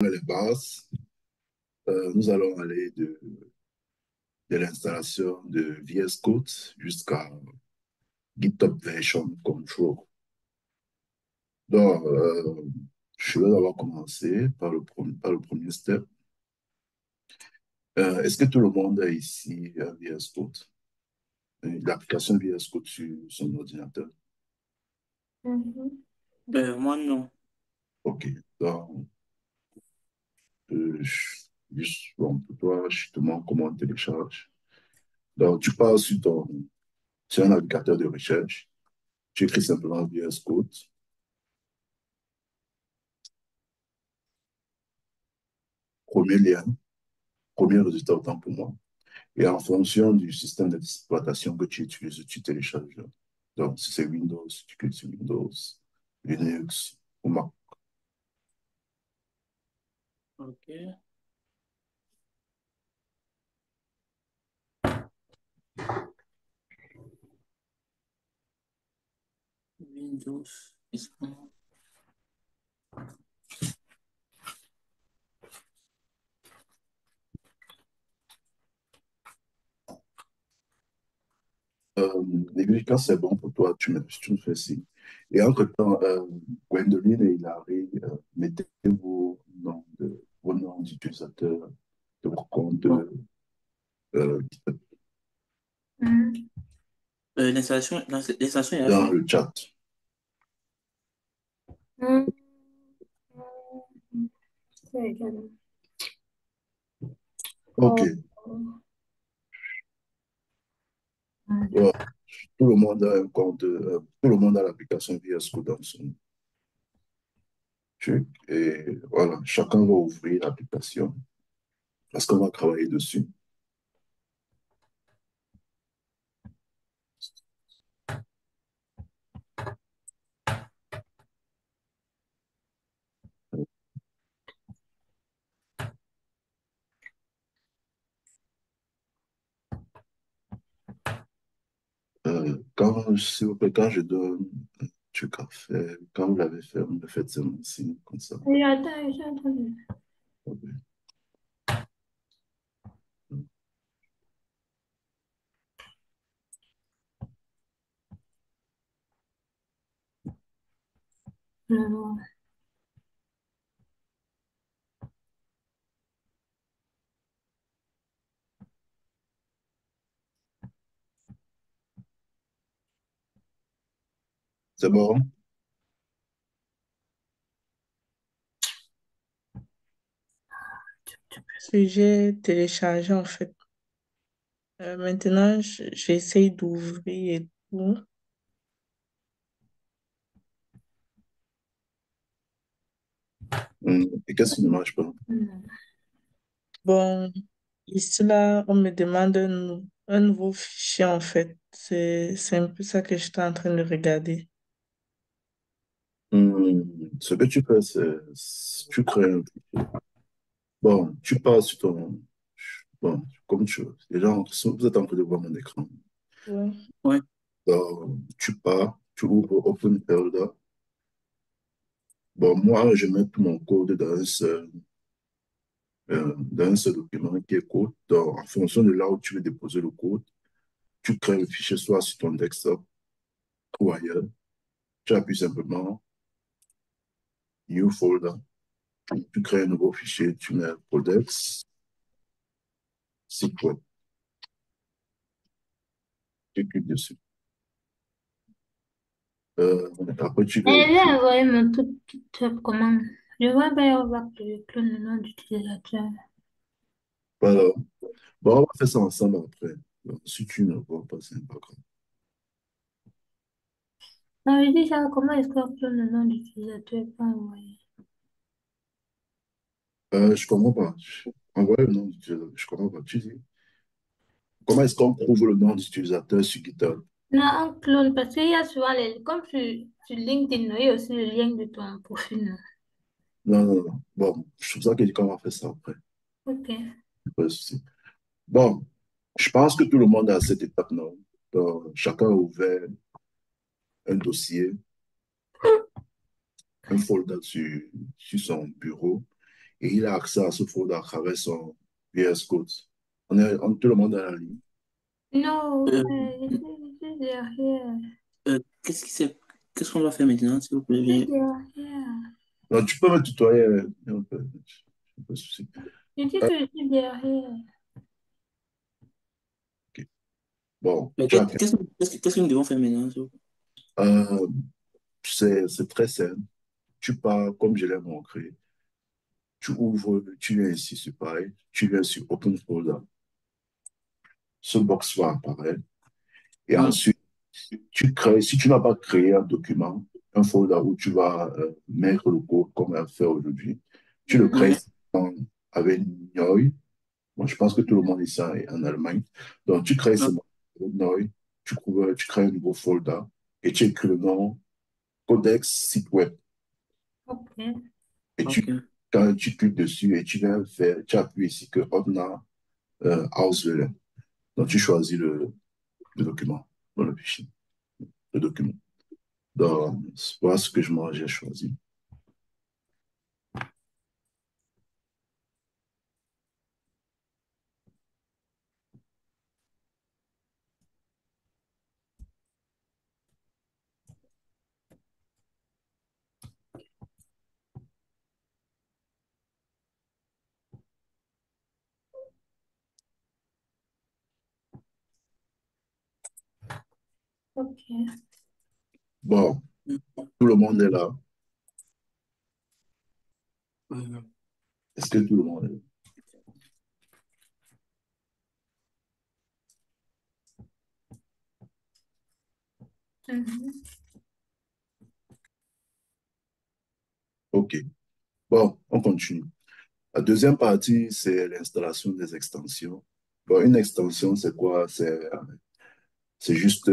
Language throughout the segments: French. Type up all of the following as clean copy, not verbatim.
les bases, nous allons aller de l'installation de VS Code jusqu'à GitHub Version Control. Donc, je vais d'abord commencer par le premier step. Est-ce que tout le monde a ici un VS Code, l'application VS Code sur son ordinateur? Mhm. Moi, non. OK. Donc, bon, pour toi, je te montre comment on télécharge. Donc, tu pars sur un navigateur de recherche, tu écris simplement VS Code, premier lien, premier résultat autant pour moi. Et en fonction du système d'exploitation que tu utilises, tu télécharges. Donc, si c'est Windows, tu cliques sur Windows, Linux ou Mac. OK. Windows. Quand c'est bon pour toi, tu me fais signe. Et entre-temps, Gwendoline et Hilary, mettez vos noms d'utilisateurs de vos comptes Bon. GitHub Mhm. L'installation est à dans faire. le chat. Mhm. C'est égal. OK. Oh. Bon, tout le monde a un compte, tout le monde a l'application VS Code dans son truc. Et voilà, chacun va ouvrir l'application parce qu'on va travailler dessus. S'il vous plaît, quand je donne un truc à faire, quand vous l'avez fait, vous me faites seulement signe comme ça. Et attends, je suis en train de... Non. C'est bon? J'ai téléchargé en fait. Maintenant, j'essaye d'ouvrir et tout. Et qu'est-ce qui ne marche pas? Non. Bon, ici là, on me demande un nouveau fichier en fait. C'est un peu ça que j'étais en train de regarder. Ce que tu fais, tu crées un fichier. Bon, tu pars sur ton. Bon, comme tu veux. Les gens, vous êtes en train de voir mon écran. Ouais. Ouais. Donc, tu pars, tu ouvres Open Folder. Bon, moi, je mets tout mon code dans un seul document qui est code. Donc, en fonction de là où tu veux déposer le code, tu crées le fichier soit sur ton desktop ou ailleurs. Tu appuies simplement New Folder. Tu crées un nouveau fichier, tu mets codex, site web, tu cliques dessus. Après, tu Elle vient vérifies. envoyer mon truc comment? Je vois bien, on va que je clone le nom d'utilisateur. Voilà. Bon, on va faire ça ensemble après. Donc, si tu ne vois pas, c'est pas grave. Non, je dis ça, comment est-ce qu'on clone le nom d'utilisateur et pas envoyer? Je comprends pas. Envoie le nom d'utilisateur. Je comprends pas. Tu dis, comment est-ce qu'on trouve le nom d'utilisateur sur GitHub? Non, un clone, parce qu'il y a souvent les... Comme sur LinkedIn, il y a aussi le lien de ton profil. Non? Non, non, non. Bon, je trouve ça que qu'on va faire ça après. Ok. Pas de souci. Bon, je pense que tout le monde est à cette étape, non? Donc, chacun a ouvert un dossier, un folder sur son bureau. et il a accès à ce folder à travers son VS Code. Tout le monde est à la ligne. Non, Euh, je suis derrière. Qu'est-ce qu'on va faire maintenant, s'il vous plaît? Je suis derrière. Non, tu peux me tutoyer, pas de souci. Je dis Euh, que je suis derrière. ok. Bon, Mais tu as bien. qu'est-ce que nous devons faire maintenant, s'il vous plaît? Euh, c'est très simple. Tu pars, comme je l'ai montré, tu ouvres, tu viens ici sur pareil, tu viens sur Open Folder. Ce box va apparaître. Et Oui. ensuite, tu crées, si tu n'as pas créé un document, un folder où tu vas mettre le code comme on a fait aujourd'hui, tu le crées Mhm. avec Noi. Moi, je pense que tout le monde ici est en Allemagne. Donc, tu crées ce Ah, nom, Noi, tu crées un nouveau folder et tu écris le nom Codex site web. Ok. Et ok. quand tu cliques dessus et tu viens faire, tu appuies ici que Ordner Auswählen. Donc, tu choisis le document dans le fichier, le document. Donc, voilà ce que j'ai choisi. Ok. Bon, tout le monde est là. Euh, Est-ce que tout le monde est là? Mhm. OK. Bon, on continue. La deuxième partie, c'est l'installation des extensions. Bon, une extension, c'est quoi? C'est juste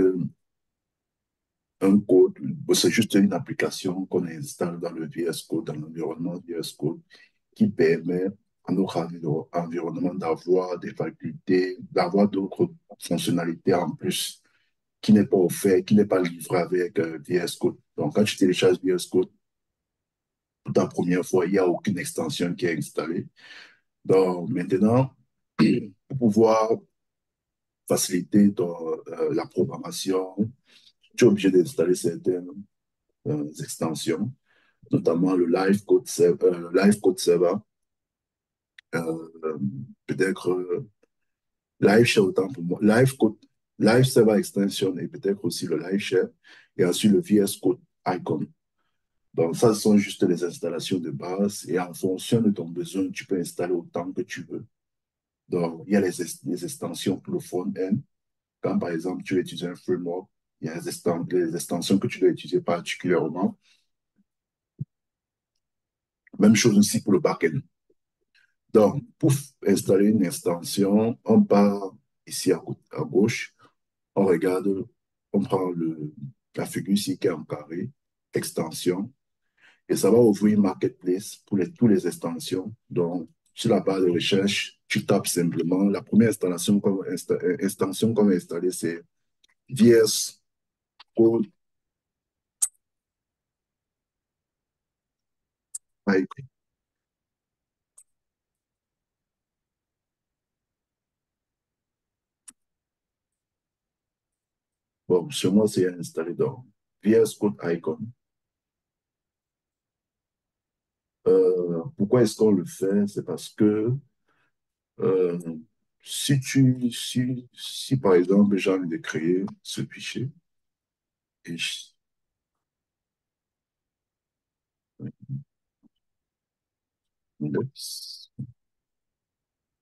un code, c'est juste une application qu'on installe dans le VS Code, dans l'environnement VS Code, qui permet à notre environnement d'avoir des facultés, d'avoir d'autres fonctionnalités en plus qui n'est pas offert, qui n'est pas livré avec VS Code. Donc, quand tu télécharges VS Code pour ta première fois, il n'y a aucune extension qui est installée. Donc, maintenant, pour pouvoir faciliter la programmation, tu es obligé d'installer certaines extensions, notamment le Live Code Server, euh, peut-être Live Share autant pour moi, Live Server Extension et peut-être aussi le Live Share, et ensuite le VS Code Icon. Donc, ça, ce sont juste les installations de base et en fonction de ton besoin, tu peux installer autant que tu veux. Donc, il y a les extensions pour le front-end. Quand, par exemple, tu veux utiliser un framework, il y a les extensions que tu dois utiliser particulièrement. Même chose aussi pour le back-end. Donc, pour installer une extension, on part ici à gauche, on regarde, on prend la figure ici qui est en carré, extension, et ça va ouvrir Marketplace pour toutes les extensions. Donc, sur la barre de recherche, tu tapes simplement la première extension qu'on va installer, c'est VS Code Icon. Bon, sur moi, c'est installé dans VS Code Icon. Pourquoi est-ce qu'on le fait? C'est parce que euh, si par exemple j'ai envie de créer ce fichier, et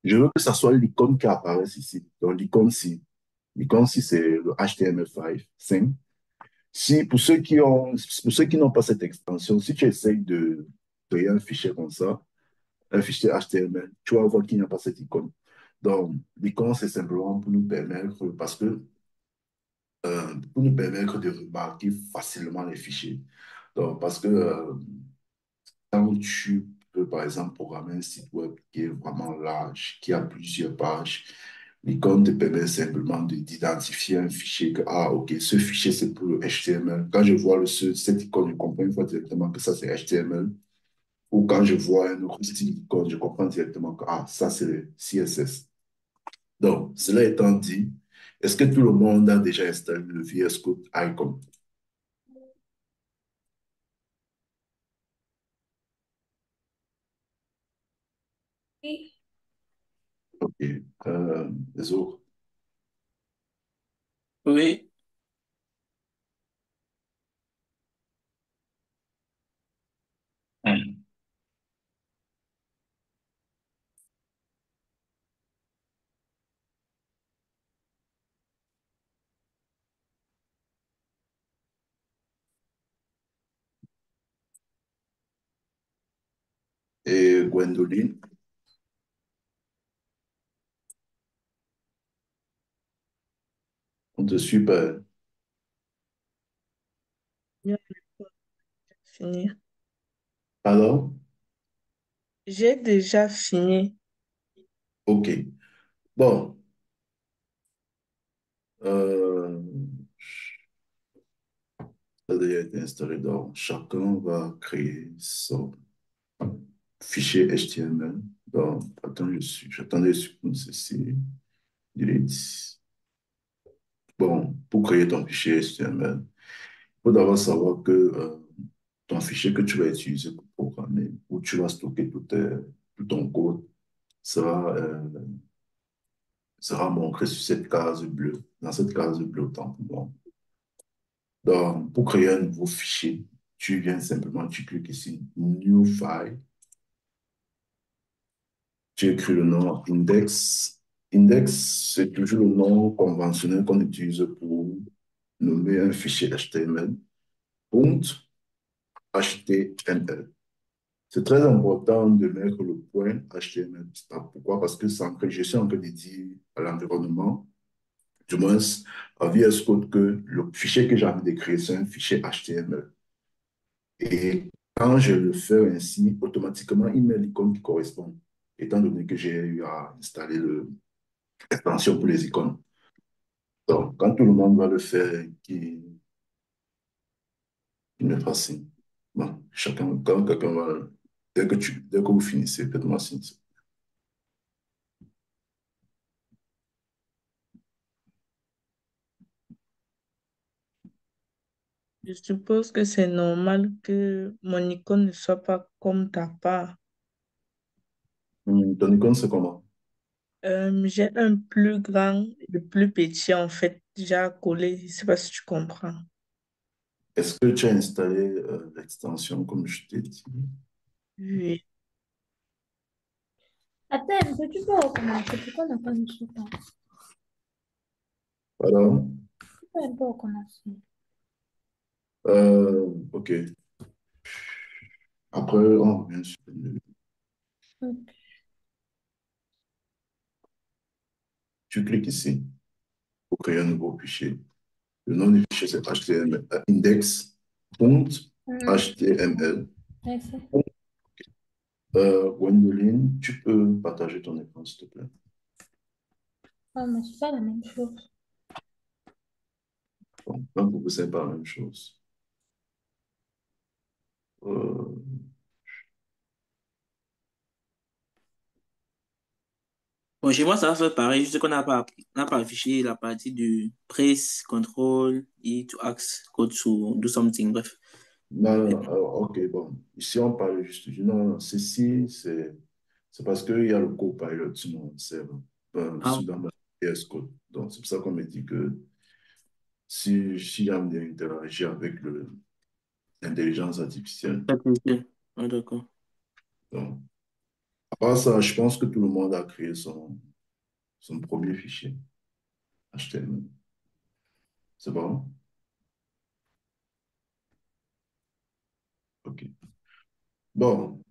je veux que ça soit l'icône qui apparaisse ici. Donc l'icône, c'est le HTML5. Pour ceux qui n'ont pas cette extension, si tu essayes de créer un fichier comme ça, un fichier HTML, tu vas voir qu'il n'y a pas cette icône. Donc, l'icône, c'est simplement pour nous permettre, pour nous permettre de remarquer facilement les fichiers. Donc, parce que quand tu peux, par exemple, programmer un site web qui est vraiment large, qui a plusieurs pages, l'icône te permet simplement d'identifier un fichier que, ah, OK, ce fichier, c'est pour le HTML. Quand je vois cette icône, je comprends une fois directement que ça, c'est HTML. ou quand je vois un autre style d'icône, je comprends directement que ah, ça, c'est le CSS. Donc, cela étant dit, est-ce que tout le monde a déjà installé le VS Code Icon? Oui. OK. Les autres? Oui. Et Gwendoline, on te suit pas. Bien, fini. Alors, J'ai déjà fini. OK. Bon, euh, ça a déjà été installé. Donc, chacun va créer son fichier HTML. Donc, attends, j'attendais sur ceci. Delete. Bon, pour créer ton fichier HTML, il faut d'abord savoir que ton fichier que tu vas utiliser pour programmer, où tu vas stocker tout ton code, sera, euh, sera montré sur cette case bleue. Dans cette case bleue, autant pour moi. Donc, pour créer un nouveau fichier, tu viens simplement, tu cliques ici, New File, tu écris le nom index. Index, c'est toujours le nom conventionnel qu'on utilise pour nommer un fichier HTML. .html. C'est très important de mettre le point HTML. Pourquoi? Parce que je suis en train de dire à l'environnement, du moins à VS Code, que le fichier que j'ai envie de créer, c'est un fichier HTML. Et quand je le fais ainsi, automatiquement, il met l'icône qui correspond, étant donné que j'ai eu à installer l'extension pour les icônes. Donc, quand tout le monde va le faire, qu'il me fasse signe. Bon, chacun, quand quelqu'un va, dès que vous finissez, faites-moi signe. Je suppose que c'est normal que mon icône ne soit pas comme ta part. Ton icône, c'est comment? J'ai un plus grand et le plus petit en fait déjà collé. Je ne sais pas si tu comprends. Est-ce que tu as installé l'extension comme je t'ai dit? Oui. Attends un peu, tu peux recommencer. Pourquoi on n'a pas mis ce temps? Alors, Tu peux un peu recommencer. OK. Après, on revient sur Ok. tu cliques ici pour créer un nouveau fichier. Le nom du fichier, c'est HTML, Mhm. index.html. Merci. Gwendoline, tu peux partager ton écran, s'il te plaît. Ah, mais c'est pas la même chose. Bon, donc, pour vous, c'est pas la même chose. Euh, Bon, chez moi, ça va faire pareil, juste qu'on n'a pas affiché la partie du press, control, et to axe, code to do something, bref. non, non, non, OK, bon. Ici, on parle juste du non, ceci, c'est parce qu'il y a le Copilot sur mon serveur, Ah, dans ma VS Code. Donc, c'est pour ça qu'on me dit que si j'ai envie d'interagir avec l'intelligence artificielle. pas de souci. Ah, d'accord. Donc, à part ça, je pense que tout le monde a créé son premier fichier HTML. C'est bon? OK. Bon,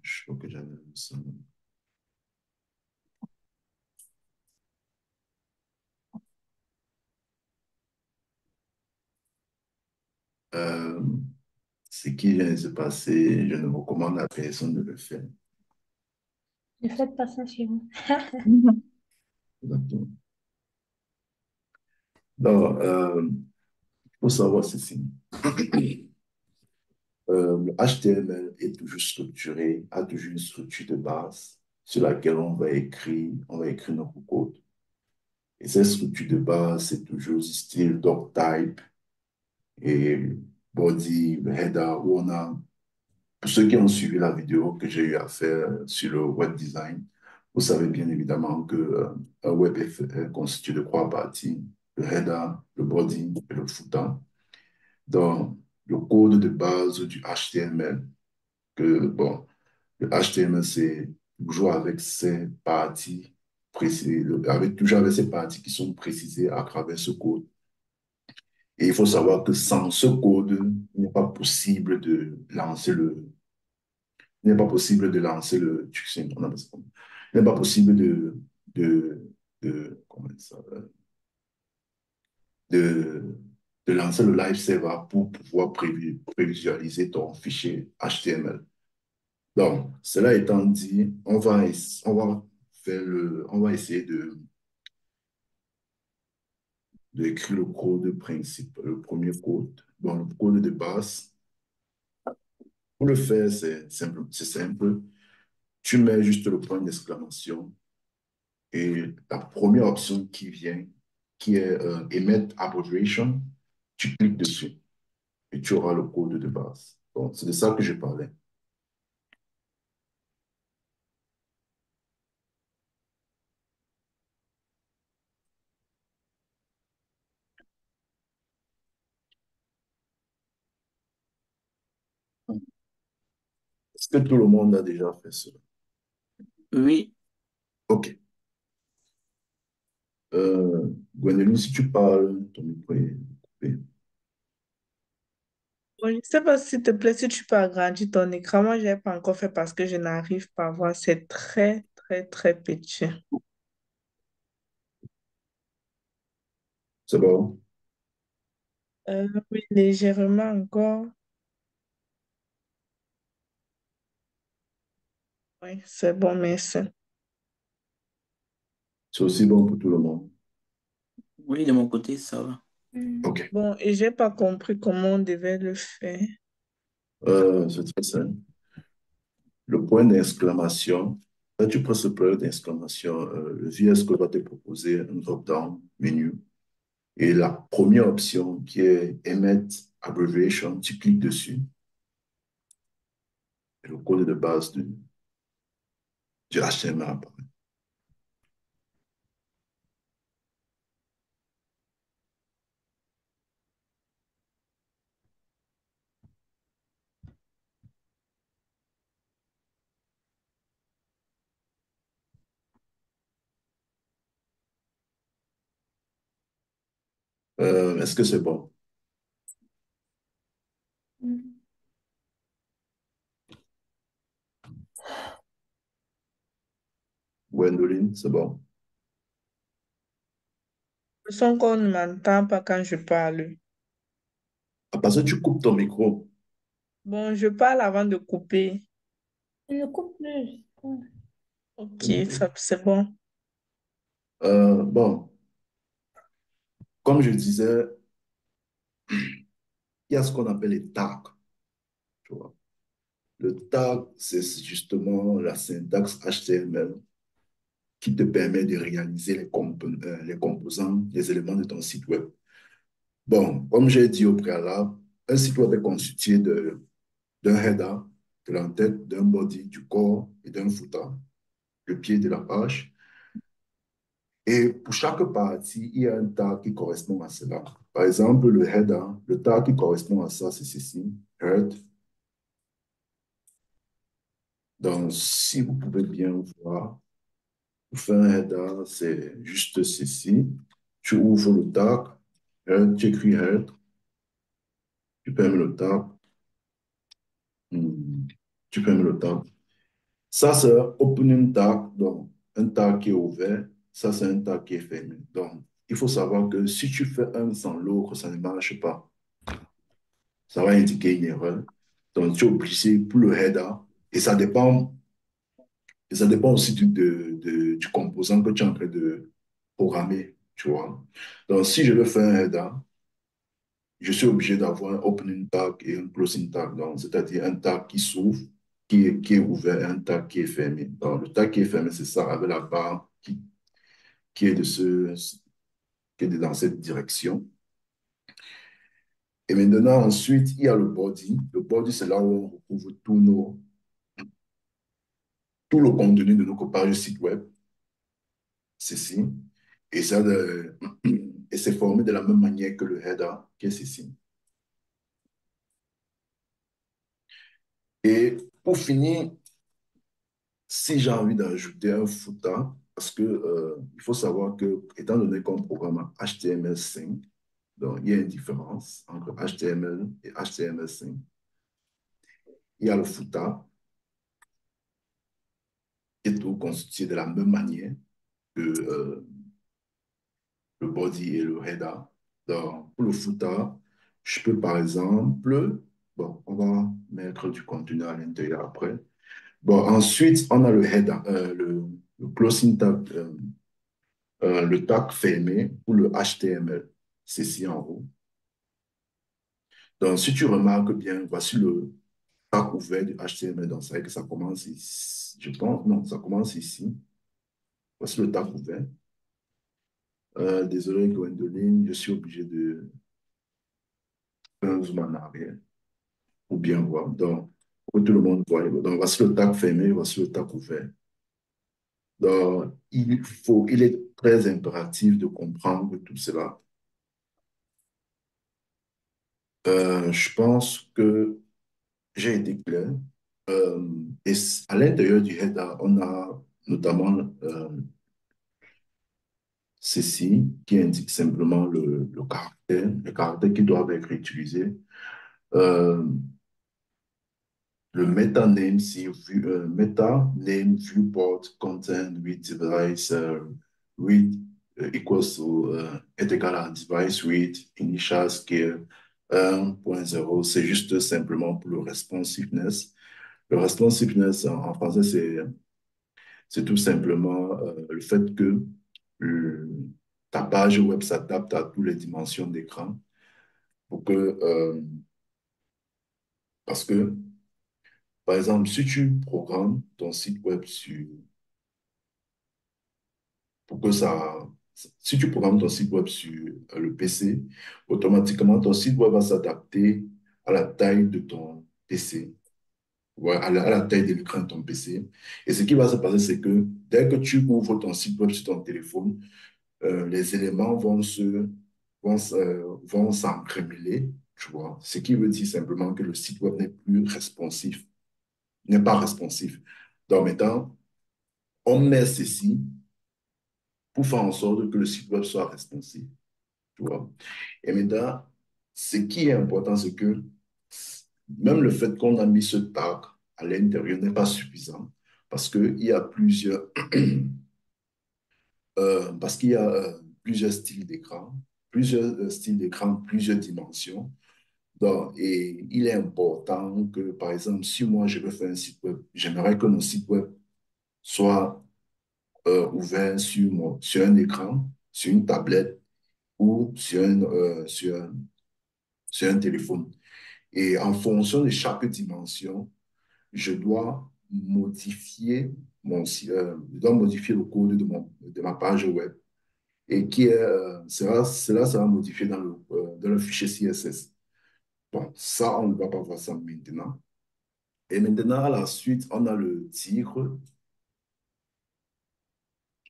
je crois que j'avais ça. Euh, ce qui vient de se passer, je ne recommande à personne de le faire. Ne faites pas ça chez vous. Exactement. Donc, il faut savoir ceci. Le HTML est toujours structuré, a toujours une structure de base sur laquelle on va écrire notre code. Et cette structure de base, c'est toujours du style doctype et body, le header, où on a, pour ceux qui ont suivi la vidéo que j'ai eu à faire sur le web design, vous savez bien évidemment que un web est constitué de trois parties, le header, le body et le footer. Dans le code de base du HTML, que bon, le HTML, c'est toujours avec ces parties précisées, toujours avec ces parties qui sont précisées à travers ce code. Et il faut savoir que sans ce code, il n'est pas possible de lancer il n'est pas possible de lancer tu sais, on appelle ça comment? Il n'est pas possible de, comment ça, de, de lancer le live server pour pouvoir prévisualiser ton fichier HTML. Donc, cela étant dit, on va essayer d'écrire le code principal, le premier code. Bon, le code de base. Pour le faire, c'est simple, c'est simple. Tu mets juste le point d'exclamation et la première option qui vient, qui est Emit Abbreviation, tu cliques dessus et tu auras le code de base. Donc, c'est de ça que je parlais. Est-ce que tout le monde a déjà fait cela? Oui, OK. Gwendoline, si tu parles, ton micro est coupé. Bon, je ne sais pas s'il te plaît, si tu peux agrandir ton écran. Moi, je n'ai pas encore fait parce que je n'arrive pas à voir. C'est très, très, très petit. C'est bon? Oui, légèrement encore. Oui, c'est bon, merci. C'est aussi bon pour tout le monde. oui, de mon côté, ça va. OK. Bon, et j'ai pas compris comment on devait le faire. C'est très simple. Le point d'exclamation, quand tu prends ce point d'exclamation, le VS Code va te proposer un drop-down menu. Et la première option qui est Emit Abbreviation, tu cliques dessus. Et le code de base du HTML apparaît. Est-ce que c'est bon? Gwendoline, c'est bon? Le son qu'on ne m'entend pas quand je parle. Ah, parce que tu coupes ton micro. Bon, je parle avant de couper. Il ne coupe plus. Ok, ça, c'est bon. Bon, comme je disais, il y a ce qu'on appelle les tags. Tu vois. Le tag, c'est justement la syntaxe HTML qui te permet de réaliser les composants, les éléments de ton site web. Bon, comme j'ai dit au préalable, un site web est constitué d'un header, de l'entête, d'un body, du corps et d'un footer, le pied de la page. Et pour chaque partie, il y a un tag qui correspond à cela. Par exemple, le header, le tag qui correspond à ça, c'est ceci, head. Donc, si vous pouvez bien voir, pour faire un header, c'est juste ceci. Tu ouvres le tag, head, tu écris head, tu permets le tag, tu permets le tag. Ça, c'est un opening tag, donc un tag qui est ouvert. Ça, c'est un tag qui est fermé. Donc, il faut savoir que si tu fais un sans l'autre, ça ne marche pas. Ça va indiquer une erreur. Donc, tu es obligé pour le header, et ça dépend aussi du composant que tu es en train de programmer, tu vois. Donc, si je veux faire un header, je suis obligé d'avoir un opening tag et un closing tag. Donc, c'est-à-dire un tag qui s'ouvre, qui est ouvert et un tag qui est fermé. Donc, le tag qui est fermé, c'est ça, avec la barre qui est de qui est dans cette direction. Et maintenant, ensuite, il y a le body. Le body, c'est là où on retrouve tout le contenu de nos pages site web. Ceci. Et ça, et c'est formé de la même manière que le header, qui est ceci. Et pour finir, si j'ai envie d'ajouter un footer, parce que il faut savoir que, étant donné qu'on programme HTML5, donc il y a une différence entre HTML et HTML5. Il y a le footer, qui est tout constitué de la même manière que le body et le header. Donc, pour le footer, je peux par exemple, bon, on va mettre du contenu à l'intérieur après. Bon, ensuite, on a le header, le closing tag, le tag fermé pour le HTML. C'est ici en haut. Donc, si tu remarques bien, voici le tag ouvert du HTML. Donc, c'est vrai que ça commence ici. Je pense, non, ça commence ici. Voici le tag ouvert. Désolé, Gwendoline, je suis obligé de faire un zoom en arrière pour bien voir. Donc, pour que tout le monde voit. Donc, voici le tag fermé, voici le tag ouvert. Donc, il est très impératif de comprendre tout cela. Je pense que j'ai été clair. Et à l'intérieur du header, on a notamment ceci qui indique simplement le caractère qui doivent être utilisés. Euh, le meta name, si meta name viewport content with device read equals to est égal à device read initial scale 1.0. C'est juste simplement pour le responsiveness. Le responsiveness en français, c'est tout simplement le fait que euh, ta page web s'adapte à toutes les dimensions d'écran pour que, parce que, par exemple, si tu programmes ton site web pour que ça, si tu programmes ton site web sur le PC, automatiquement, ton site web va s'adapter à la taille de ton PC, ouais, à la taille de l'écran de ton PC. Et ce qui va se passer, c'est que dès que tu ouvres ton site web sur ton téléphone, les éléments vont s'encrémeler, tu vois. Ce qui veut dire simplement que le site web n'est plus responsif, n'est pas responsif. Donc maintenant, on met ceci pour faire en sorte que le site web soit responsif, tu vois. Et maintenant, ce qui est important, c'est que même le fait qu'on a mis ce tag à l'intérieur n'est pas suffisant parce qu'il y a plusieurs styles d'écran, plusieurs dimensions. Donc, et il est important que, par exemple, si moi je veux faire un site web, j'aimerais que mon site web soit ouvert sur un écran, sur une tablette ou sur un téléphone. Et en fonction de chaque dimension, je dois je dois modifier le code de ma page web et cela sera modifié dans le fichier CSS. Bon, ça, on ne va pas voir ça maintenant. Et maintenant, à la suite, on a le titre,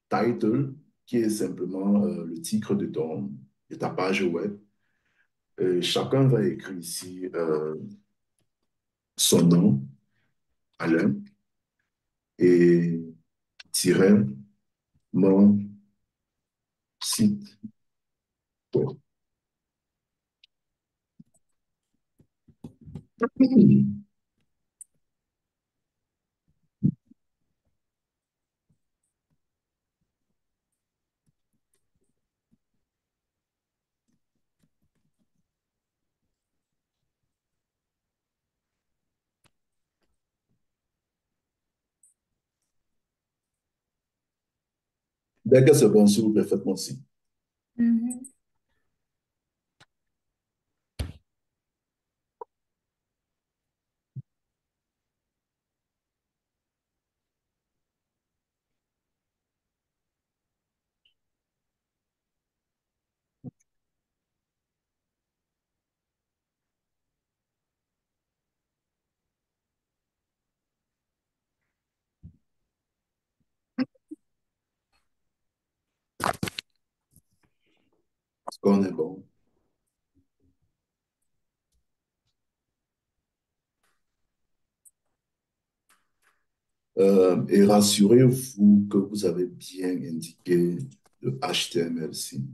title, qui est simplement le titre de ta page web. Chacun va écrire ici son nom, Alain, et tirer mon site web. Dès que c'est bon, s'il vous plaît, faites-moi signe. Mhm. qu'on est bon. Et rassurez-vous que vous avez bien indiqué le HTML ici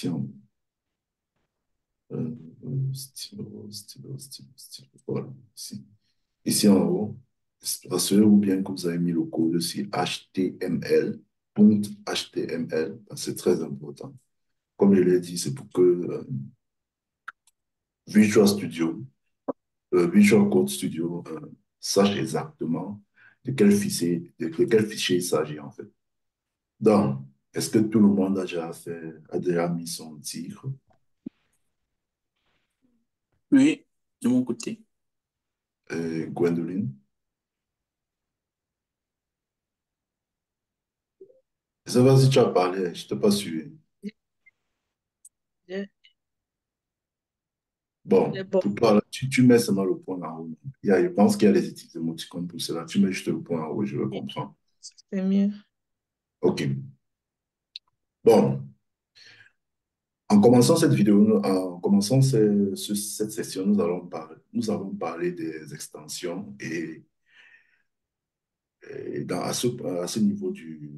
en stylo. Voilà, ici. Ici en haut, rassurez-vous bien que vous avez mis le code aussi HTML. C'est très important. Comme je l'ai dit, c'est pour que Visual Studio, Visual Code Studio sache exactement de quel fichier il s'agit en fait. Donc, est-ce que tout le monde a déjà mis son tigre? Oui, de mon côté. Gwendoline? Ça va si tu as parlé, je ne t'ai pas suivi. C'est Bon, bon. pour toi, là, tu mets seulement le point en haut. Je pense qu'il y a des émoticônes pour cela. Tu mets juste le point en haut, je le comprends. C'est mieux. OK. Bon, en commençant cette vidéo, en commençant cette session, nous allons parler des extensions et à ce niveau du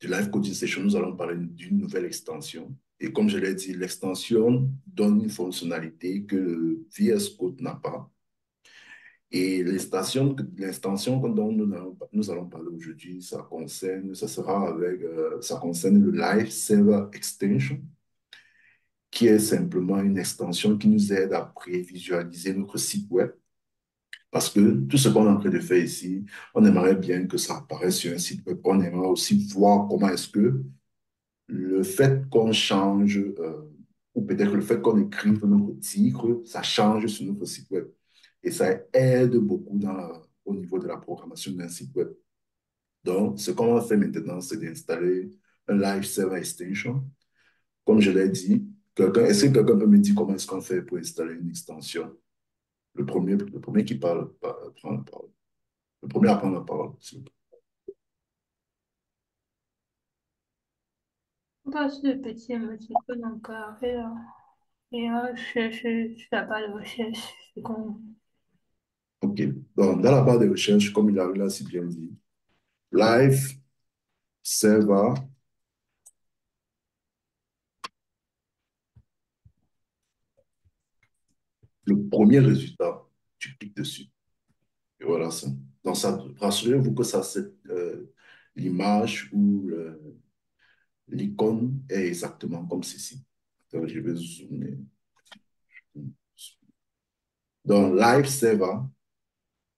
Live Coding Session, nous allons parler d'une nouvelle extension. Et comme je l'ai dit, l'extension donne une fonctionnalité que le VS Code n'a pas. Et l'extension dont nous allons parler aujourd'hui, ça concerne le Live Server Extension, qui est simplement une extension qui nous aide à prévisualiser notre site web. Parce que tout ce qu'on est en train de faire ici, on aimerait bien que ça apparaisse sur un site web. On aimerait aussi voir comment est-ce que le fait qu'on change, ou peut-être le fait qu'on écrive notre titre, ça change sur notre site web. Et ça aide beaucoup au niveau de la programmation d'un site web. Donc, ce qu'on va faire maintenant, c'est d'installer un Live Server Extension. Comme je l'ai dit, est-ce que quelqu'un peut me dire comment est-ce qu'on fait pour installer une extension? Le premier qui parle, prend la parole. Le premier à prendre la parole, s'il vous plaît. On passe le petit émoticône encore je fais pas de recherche. OK. Donc, dans la barre de recherche, comme il a là si bien dit, Live Server, le premier résultat, tu cliques dessus. Et voilà ça. Donc, rassurez-vous que ça, c'est l'image ou l'icône est exactement comme ceci. Donc, je vais zoomer. Donc, Live Server,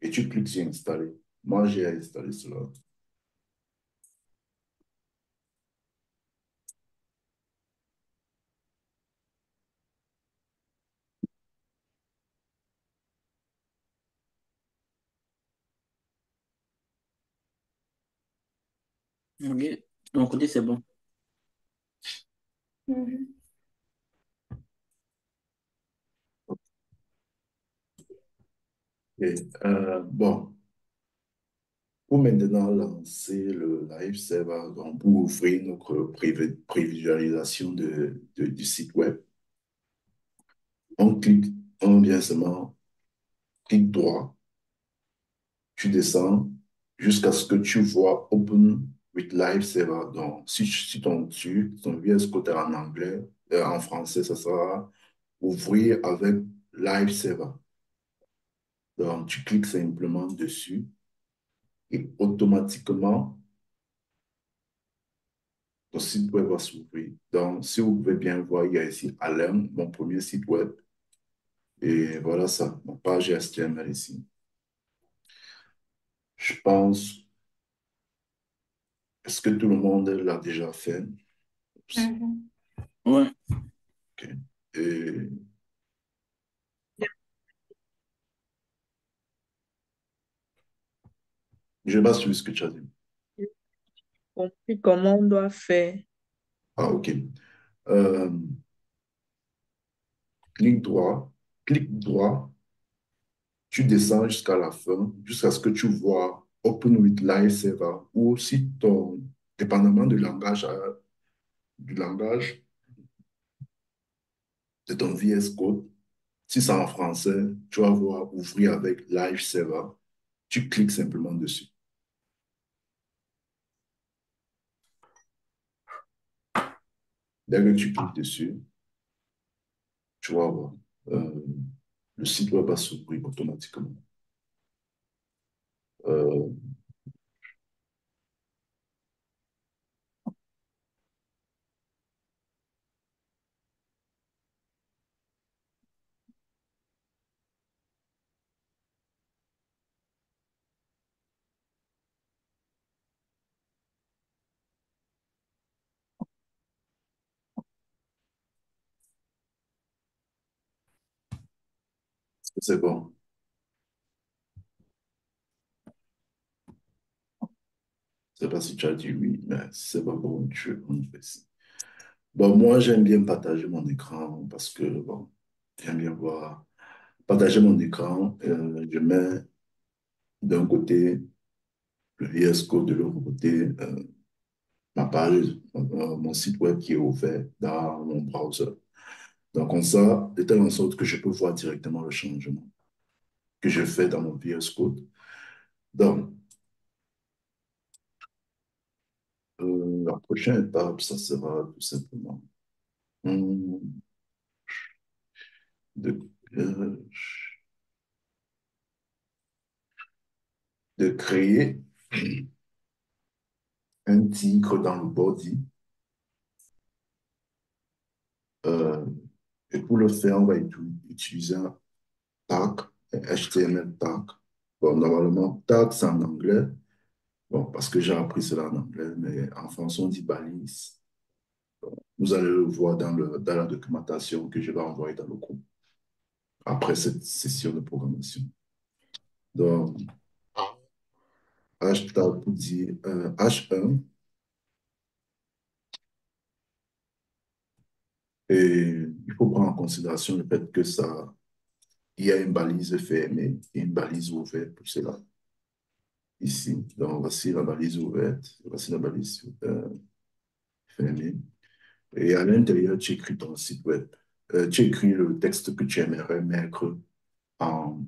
et tu cliques sur installer. Moi, j'ai installé cela. Ok, de mon côté, c'est bon. Mhm. Et, bon, pour maintenant lancer le Live Server, donc pour ouvrir notre prévisualisation du site web, on clique, on vient seulement, clic droit, tu descends jusqu'à ce que tu vois Open with Live Server. Donc, si ton VS Code est en anglais, en français, ça sera ouvrir avec Live Server. Donc, tu cliques simplement dessus et automatiquement, ton site web va s'ouvrir. Donc, si vous pouvez bien voir, il y a ici Alain, mon premier site web. Et voilà ça, ma page HTML ici. Je pense, est-ce que tout le monde l'a déjà fait? Oups. Mhm. Ouais. OK. Et je vais pas suivre ce que tu as dit. J'ai compris comment on doit faire. Ah, OK. Euh, clic droit, clic droit, tu descends jusqu'à la fin, jusqu'à ce que tu vois Open with Live Server, ou si dépendamment du langage, c'est ton VS Code. Si c'est en français, tu vas voir ouvrir avec Live Server. Tu cliques simplement dessus. Dès que tu cliques dessus, tu vas voir. Le site web va s'ouvrir automatiquement. Euh, c'est bon. Je ne sais pas si tu as dit oui, mais si c'est pas bon, on fait ça. Bon, moi, j'aime bien partager mon écran parce que, bon, j'aime bien voir, partager mon écran. Je mets d'un côté le VS Code, de l'autre côté, ma page, mon site web qui est ouvert dans mon browser. Donc, comme ça, de telle sorte que je peux voir directement le changement que je fais dans mon VS Code. Donc, la prochaine étape, ça sera tout simplement hum, de, euh, de créer un tigre dans le body. Euh, et pour le faire, on va utiliser un tag, un HTML tag. Bon, normalement, tag, c'est en anglais. Bon, parce que j'ai appris cela en anglais, mais en français, on dit balise. Vous allez le voir dans la documentation que je vais envoyer dans le groupe après cette session de programmation. Donc, hashtag pour dire H1. Et il faut prendre en considération le fait que ça, il y a une balise fermée et une balise ouverte pour cela. Ici, donc voici la balise ouverte, voici la balise fermée. Et à l'intérieur, tu écris ton site web. Tu écris le texte que tu aimerais mettre en,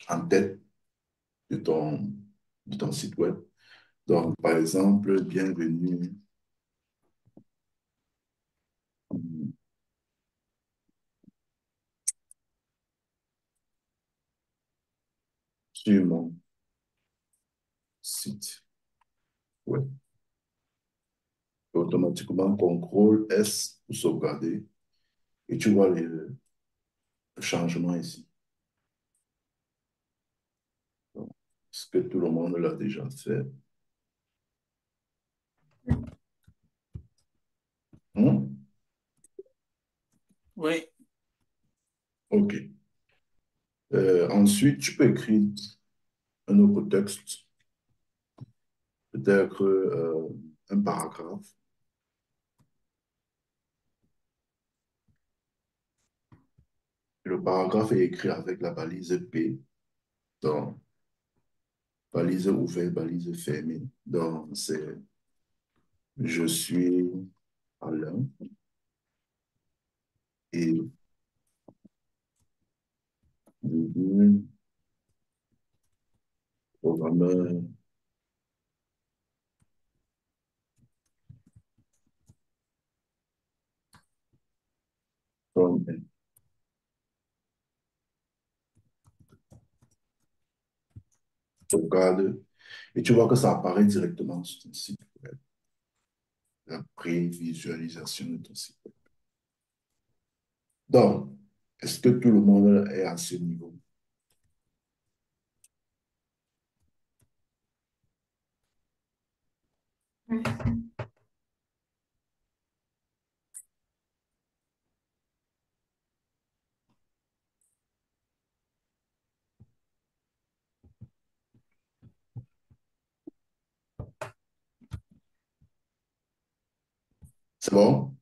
en tête de ton site web. Donc, par exemple, bienvenue sur mon site web. Automatiquement, CTRL S pour sauvegarder. Et tu vois le changement ici. Est-ce que tout le monde l'a déjà fait? Hmm? Oui. OK. Ensuite, tu peux écrire un autre texte, peut-être un paragraphe. Le paragraphe est écrit avec la balise P, donc balise ouverte, balise fermée. Donc, c'est je suis Alain et devenu programmeur front-end. Sauvegarde et tu vois que ça apparaît directement sur ton site web. La prévisualisation de ton site web. Donc, est-ce que tout le monde est à ce niveau? C'est bon?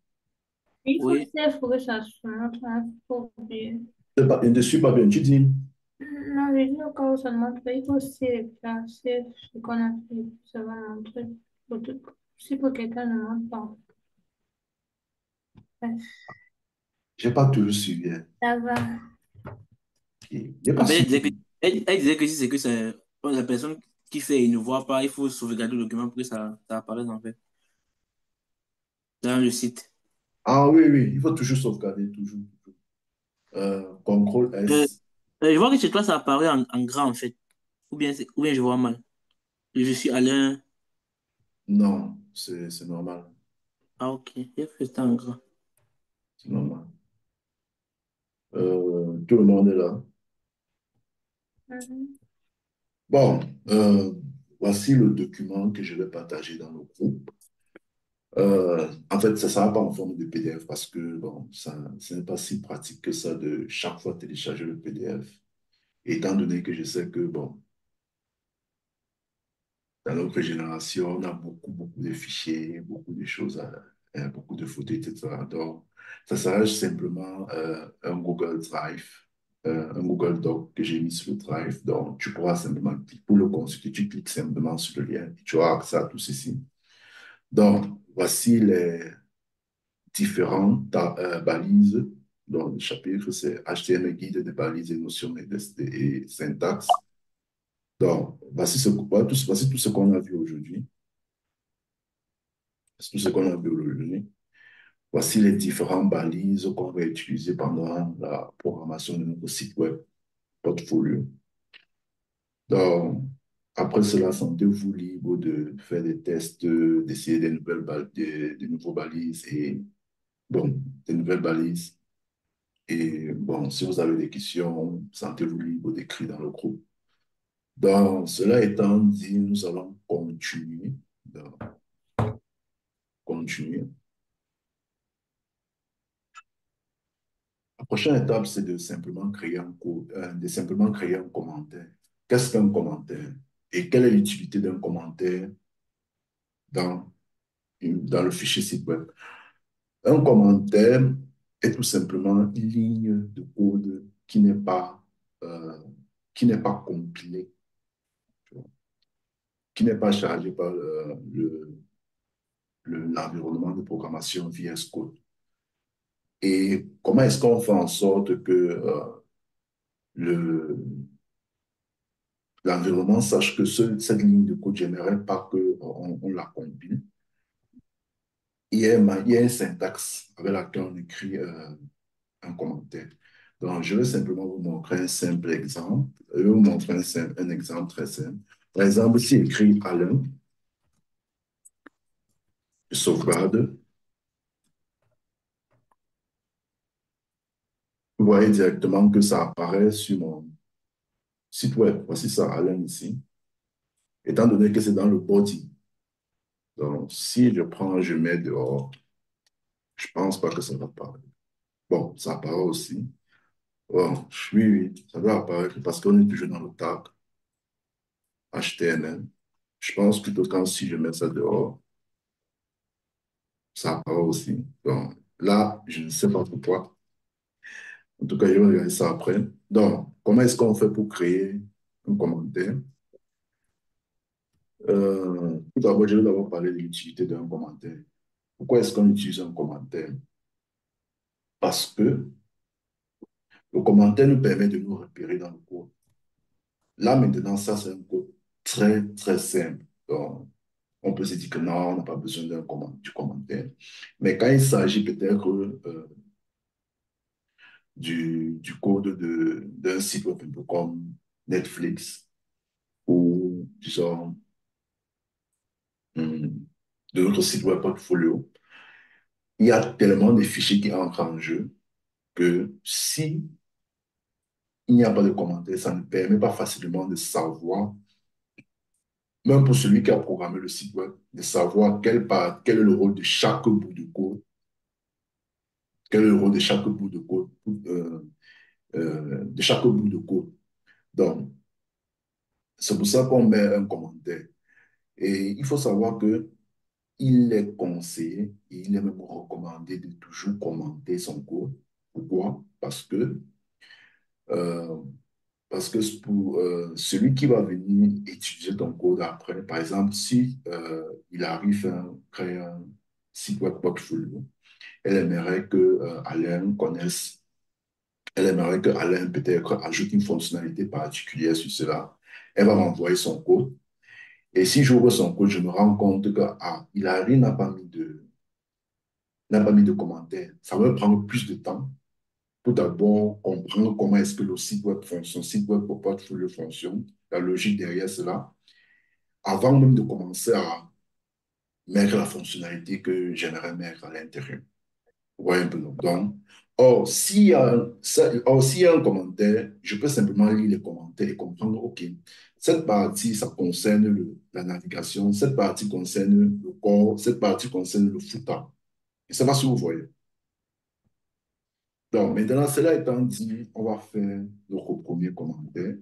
Il faut Oui. essayer, il faut que ça se montre, hein, faut oublier. Je ne suis pas bien. Tu dis, Non, je dis au cas où ça ne montre pas, il faut essayer, faire essayer ce qu'on a fait, ça va montrer. Si pour quelqu'un ne montre pas. Ouais. J'ai pas toujours suivi, hein. Ça va. J'ai En pas fait, suivi. elle disait que si c'est que c'est la personne qui fait et ne voit pas, il faut sauvegarder le document pour que ça apparaisse en fait dans le site. Ah oui, oui, il faut toujours sauvegarder, toujours. Contrôle Euh, S. je vois que chez toi, ça apparaît en grand en fait. Ou bien je vois mal. Je suis Alain. Non, c'est normal. Ah, ok. Il faut que c'était en grand. C'est normal. Tout le monde est là. Mhm. Bon, voici le document que je vais partager dans le groupe. En fait, ça ne sera pas en forme de PDF parce que bon, ça, ce n'est pas si pratique que ça de chaque fois télécharger le PDF. Étant donné que je sais que bon, dans notre génération, on a beaucoup, beaucoup de fichiers, beaucoup de choses, beaucoup de photos, etc. Donc, ça sera simplement un Google Drive, un Google Doc que j'ai mis sur le Drive. Donc, tu pourras simplement, pour le consulter, tu cliques simplement sur le lien et tu auras accès à tout ceci. Donc, voici les différentes balises. Donc, le chapitre, c'est HTML, guide des balises et notions et syntaxe. Donc, voici tout ce qu'on a vu aujourd'hui. C'est tout ce qu'on a vu aujourd'hui. Voici les différentes balises qu'on va utiliser pendant la programmation de notre site web portfolio. Donc, après cela, sentez-vous libre de faire des tests, d'essayer des des nouveaux balises et bon, des nouvelles balises. Et bon, si vous avez des questions, sentez-vous libre d'écrire dans le groupe. Donc, cela étant dit, nous allons continuer. Donc, continuer. La prochaine étape, c'est de simplement créer de simplement créer un commentaire. Qu'est-ce qu'un commentaire? Et quelle est l'utilité d'un commentaire dans, dans le fichier site web? Un commentaire est tout simplement une ligne de code euh, qui n'est pas compilée, tu vois, qui n'est pas chargée par l'environnement de programmation VS Code. Et comment est-ce qu'on fait en sorte que le, l'environnement sache que cette ligne de code générale, pas qu'on la compile. Il y a un syntaxe avec laquelle on écrit un commentaire. Donc, je vais simplement vous montrer un simple exemple. Je vais vous montrer un exemple très simple. Par exemple, si écrit Alain, je sauvegarde, vous voyez directement que ça apparaît sur mon site web. Voici ça, Alain ici. Étant donné que c'est dans le body. Donc, si je prends, je mets dehors, je ne pense pas que ça va apparaître. Bon, ça apparaît aussi. Bon, oui, oui, ça doit apparaître parce qu'on est toujours dans le tag HTML. Je pense plutôt quand si je mets ça dehors, ça apparaît aussi. Donc là, je ne sais pas pourquoi. En tout cas, je vais regarder ça après. Donc, comment est-ce qu'on fait pour créer un commentaire? Tout d'abord, je vais d'abord parler de l'utilité d'un commentaire. Pourquoi est-ce qu'on utilise un commentaire? Parce que le commentaire nous permet de nous repérer dans le code. Là, maintenant, ça, c'est un code très, très simple. Donc, on peut se dire que non, on n'a pas besoin du commentaire. Mais quand il s'agit peut-être du code d'un site web un peu comme Netflix ou, disons, de notre site web portfolio, il y a tellement de fichiers qui entrent en jeu que si il n'y a pas de commentaire, ça ne permet pas facilement de savoir, même pour celui qui a programmé le site web, de savoir quel est le rôle de chaque bout de code, quel est le rôle de chaque bout de code, de chaque bout de code. Donc, c'est pour ça qu'on met un commentaire. Et il faut savoir que il est conseillé et il est même recommandé de toujours commenter son code. Pourquoi? Euh, parce que pour celui qui va venir utiliser ton code après, par exemple, si il arrive à créer un site web portfolio Elle aimerait que Alain connaisse, elle aimerait que Alain peut-être ajoute une fonctionnalité particulière sur cela. Elle va m'envoyer son code. Et si j'ouvre son code, je me rends compte que Hilary n'a pas mis de commentaire. Ça va me prendre plus de temps pour d'abord comprendre comment est-ce que le site web fonctionne, son site web pour portfolio fonctionne, la logique derrière cela, avant même de commencer à mettre la fonctionnalité que j'aimerais mettre à l'intérieur. Vous voyez un peu, non? Donc, s'il y a un commentaire, je peux simplement lire les commentaires et comprendre, OK, cette partie, ça concerne la navigation, cette partie concerne le corps, cette partie concerne le footer. Et ça va si vous voyez. Donc, maintenant, cela étant dit, on va faire notre premier commentaire.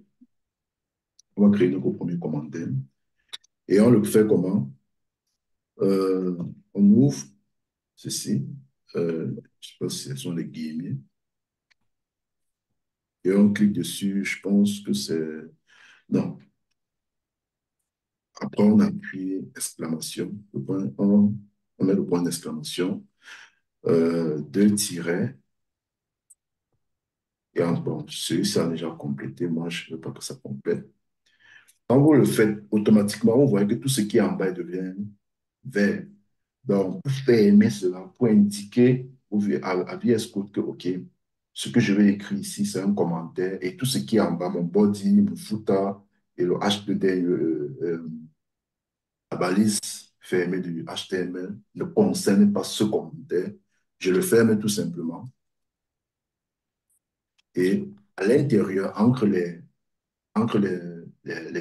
On va créer notre premier commentaire. Et on le fait comment? Euh, on ouvre ceci. Je ne sais pas si ce sont les guillemets. Et on clique dessus. Je pense que c'est... Non. Après, on appuie exclamation. On met le point d'exclamation. Deux tirets. Et bon, celui-ci a déjà complété. Moi, je ne veux pas que ça complète. Quand vous le faites automatiquement, vous voyez que tout ce qui est en bas devient vert. Donc, pour fermer cela, pour indiquer à VS Code que, OK, ce que je vais écrire ici, c'est un commentaire et tout ce qui est en bas, mon body, mon footer et le HTTP, la balise fermée du HTML ne concerne pas ce commentaire. Je le ferme tout simplement. Et à l'intérieur, entre les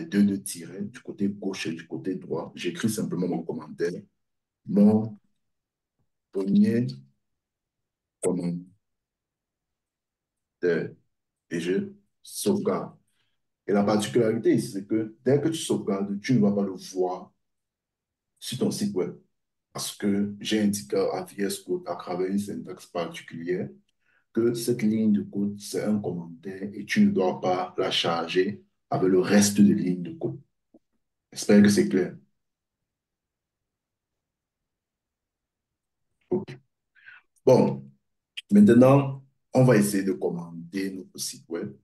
deux tirets, du côté gauche et du côté droit, j'écris simplement mon commentaire. Mon premier commentaire et je sauvegarde. Et la particularité ici, c'est que dès que tu sauvegardes, tu ne vas pas le voir sur ton site web. Parce que j'ai indiqué à VS Code à travers une syntaxe particulière que cette ligne de code, c'est un commentaire et tu ne dois pas la charger avec le reste des lignes de code. J'espère que c'est clair. OK. Bon, maintenant, on va essayer de commander notre site web.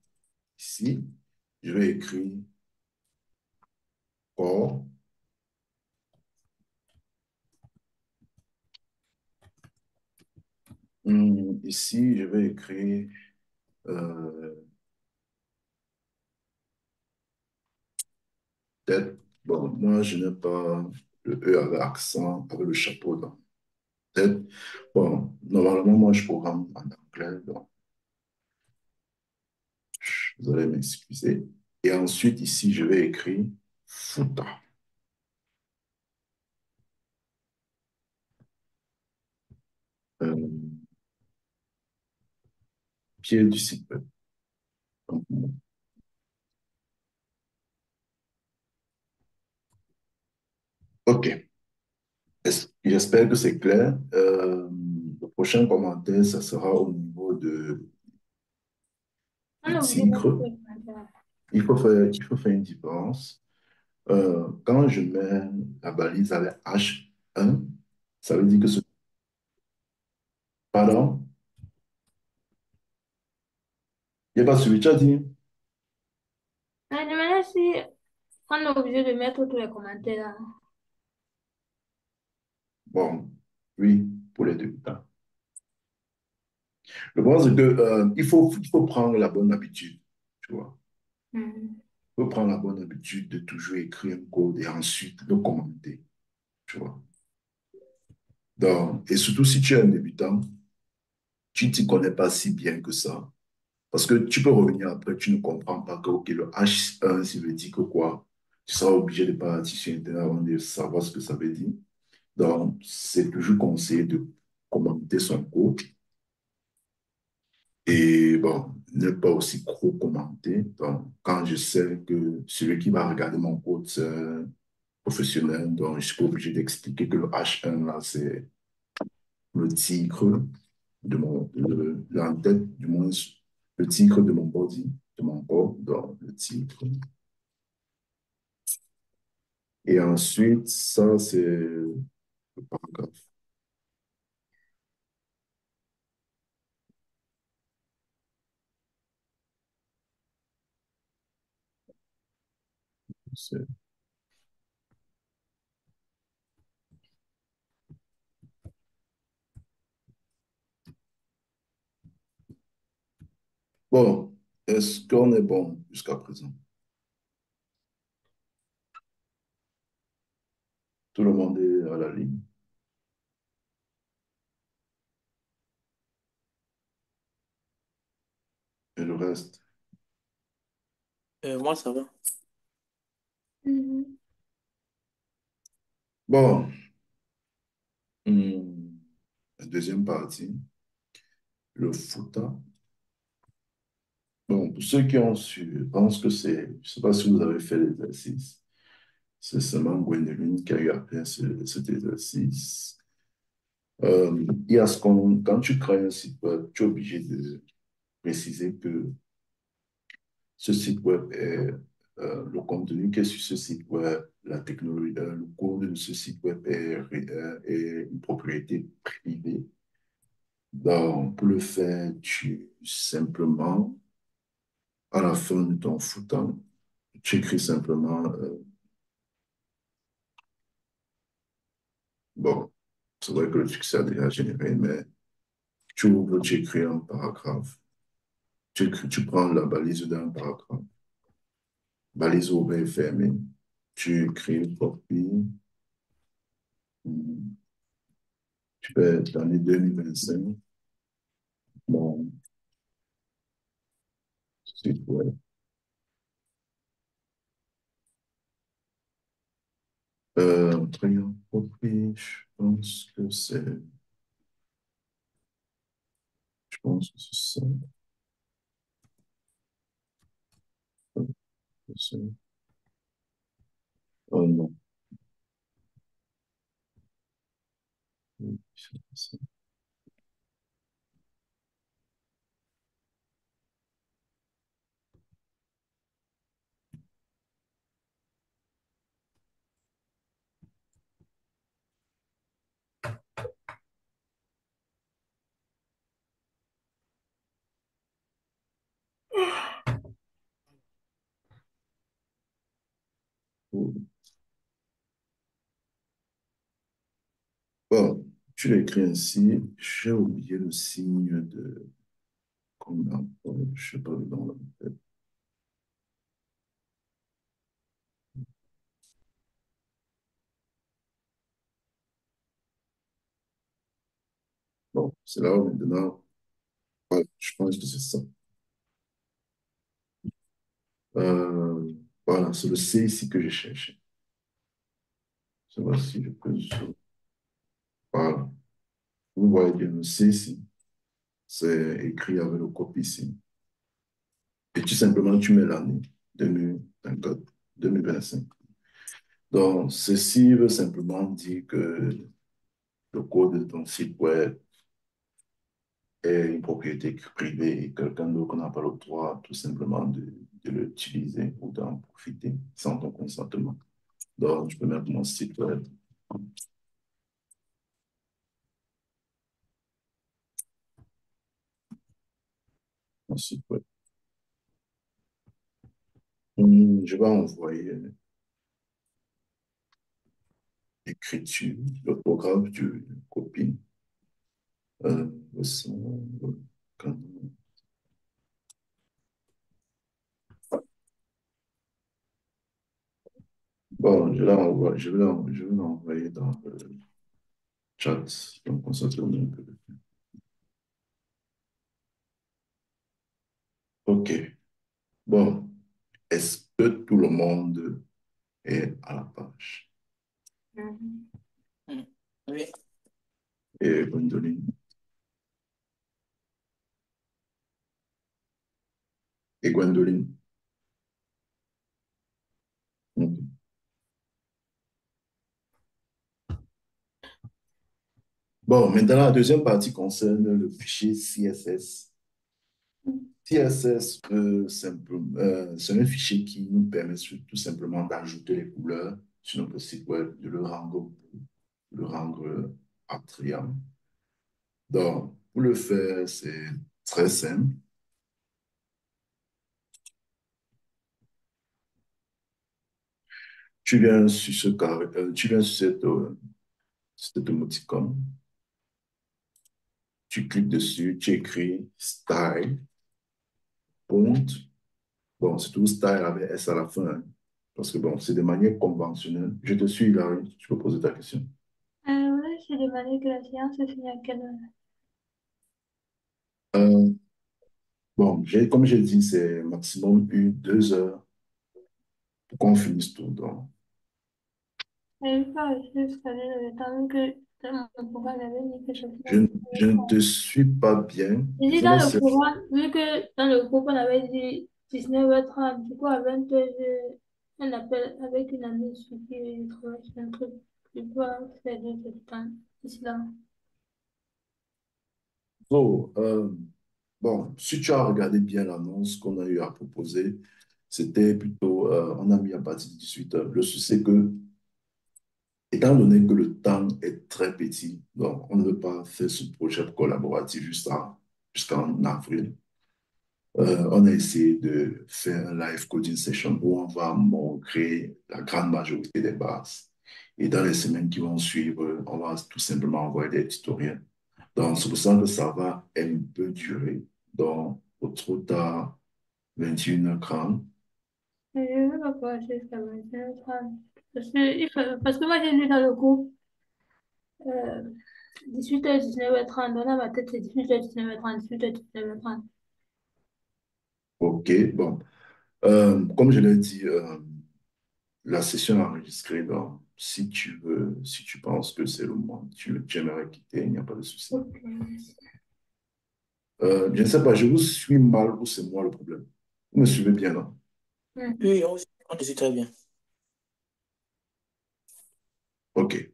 Ici, je vais écrire corps. Ici, je vais écrire tête. Bon, moi, je n'ai pas le E avec accent, avec le chapeau dans tête. Bon, normalement, moi, je programme en anglais, donc vous allez m'excuser. Et ensuite, ici, je vais écrire footer. Euh, pied du site web. Donc, OK. J'espère que c'est clair. Le prochain commentaire, ça sera au niveau On du est obligé de mettre titre. le commentaire. Il faut faire une différence. Quand je mets la balise avec H1, ça veut dire que ce... Pardon? Il n'y a pas celui que tu as dit. Je me demandais si on est obligé de mettre tous les commentaires là. Bon, oui, pour les débutants. Le problème, c'est que, il faut prendre la bonne habitude, tu vois. Mhm. Il faut prendre la bonne habitude de toujours écrire un code et ensuite le commenter, tu vois. Donc, et surtout si tu es un débutant, tu ne t'y connais pas si bien que ça. Parce que tu peux revenir après, tu ne comprends pas que ok, le H1, ça veut dire que quoi? Tu seras obligé de partir sur Internet avant de savoir ce que ça veut dire. Donc, c'est toujours conseillé de commenter son code. Et bon, ne pas aussi trop commenter. Donc, quand je sais que celui qui va regarder mon code, c'est un professionnel, donc je suis pas obligé d'expliquer que le H1, là, c'est le tigre de l'entête, du moins, le tigre de mon body, de mon corps, donc le tigre. Et ensuite, ça, c'est le paragraphe. Bon, est-ce qu'on est bon jusqu'à présent? Tout le monde est à la ligne. Et le reste? Moi, ça va. Mhm. Bon, la deuxième partie, le footer. Bon, pour ceux qui ont su, je pense que c'est, je ne sais pas si vous avez fait l'exercice, c'est seulement Gwendoline qui a eu à faire cet exercice. Il y a quand tu crées un site web, tu es obligé de préciser que ce site web est le contenu qui est sur ce site web, la technologie, le code de ce site web est une propriété privée. Donc, pour le faire, tu simplement, à la fin de ton footer, tu écris simplement, bon, c'est vrai que le succès a déjà généré, mais tu ouvres, tu écris un paragraphe, tu prends la balise d'un paragraphe, balise ouverte et fermée, tu écris copie, tu peux être l'année 2025, bon, site web. Triangle copie, je pense que c'est ça. Oh non. C'est pas ça. Bon, tu l'écris ainsi. J'ai oublié le signe de. Je sais pas dans la tête. Bon, c'est là où maintenant. Ouais, je pense que c'est ça. Euh, voilà, c'est le C ici que j'ai cherché. C'est voici, je peux. Voilà. Vous voyez bien le C ici. C'est écrit avec le copie ici. Et tout simplement, tu mets l'année 2024, 2025. Donc, ceci veut simplement dire que le code de ton site web est une propriété privée et quelqu'un d'autre n'a pas le droit tout simplement de l'utiliser ou d'en profiter sans ton consentement. Donc, je peux mettre mon site web. Mon site web. Je vais envoyer l'écriture, l'orthographe du copie. Euh, quand- Bon, je vais l'envoyer dans le chat. Donc, on se retrouve un peu. OK. Bon, est-ce que tout le monde est à la page? Mhm. Oui. Et Gwendoline? Et Gwendoline? Ok. Bon, maintenant, la deuxième partie concerne le fichier CSS. CSS, c'est un fichier qui nous permet tout simplement d'ajouter les couleurs sur notre site web, de le rendre attrayant. Donc, pour le faire, c'est très simple. Tu viens sur ce carré, tu viens sur cette émoticône, tu cliques dessus, tu écris style, font. Bon, c'est tout style avec S à la fin, hein. Parce que bon, c'est de manière conventionnelle. Je te suis là, oui, tu peux poser ta question. Oui, j'ai demandé que la séance se finit à quelle heure? Euh, bon, comme j'ai dit, c'est maximum 2 heures pour qu'on finisse tout. Donc, Et pas aussi, c'est-à-dire le temps que dans mon programme avait dit que je je, finisse à je ne te suis pas bien. Je dis dans Désolé, le c'est programme, vu que dans le groupe on avait dit 19h30, du coup à 20h, j'ai un appel avec une amie sur qui je travaille sur un truc. Je dois faire de ce temps ici là. so, bon, si tu as regardé bien l'annonce qu'on a eu à proposer, c'était plutôt, on a mis à partir de 18 heures. Le souci, c'est que, étant donné que le temps est très petit, donc on ne veut pas faire ce projet collaboratif jusqu'en avril. On a essayé de faire un live coding session où on va montrer la grande majorité des bases. Et dans les semaines qui vont suivre, on va tout simplement envoyer des tutoriels. Donc, c'est pour ça que ça va un peu durer. Donc, au trop tard, 21h30. Mais je ne veux pas passer jusqu'à 21h30. Parce que moi j'ai lu dans le groupe 18h, 19h30. Dans ma tête c'est 18h, 19h30, 18h, 19h30. OK, bon. Comme je l'ai dit, la session est enregistrée. Donc, si tu veux, si tu penses que c'est le moment, tu aimerais quitter, il n'y a pas de souci. Ok. Je ne sais pas, je vous suis mal ou c'est moi le problème. Vous me suivez bien, là? Mhm. Oui, on te suit très bien. OK.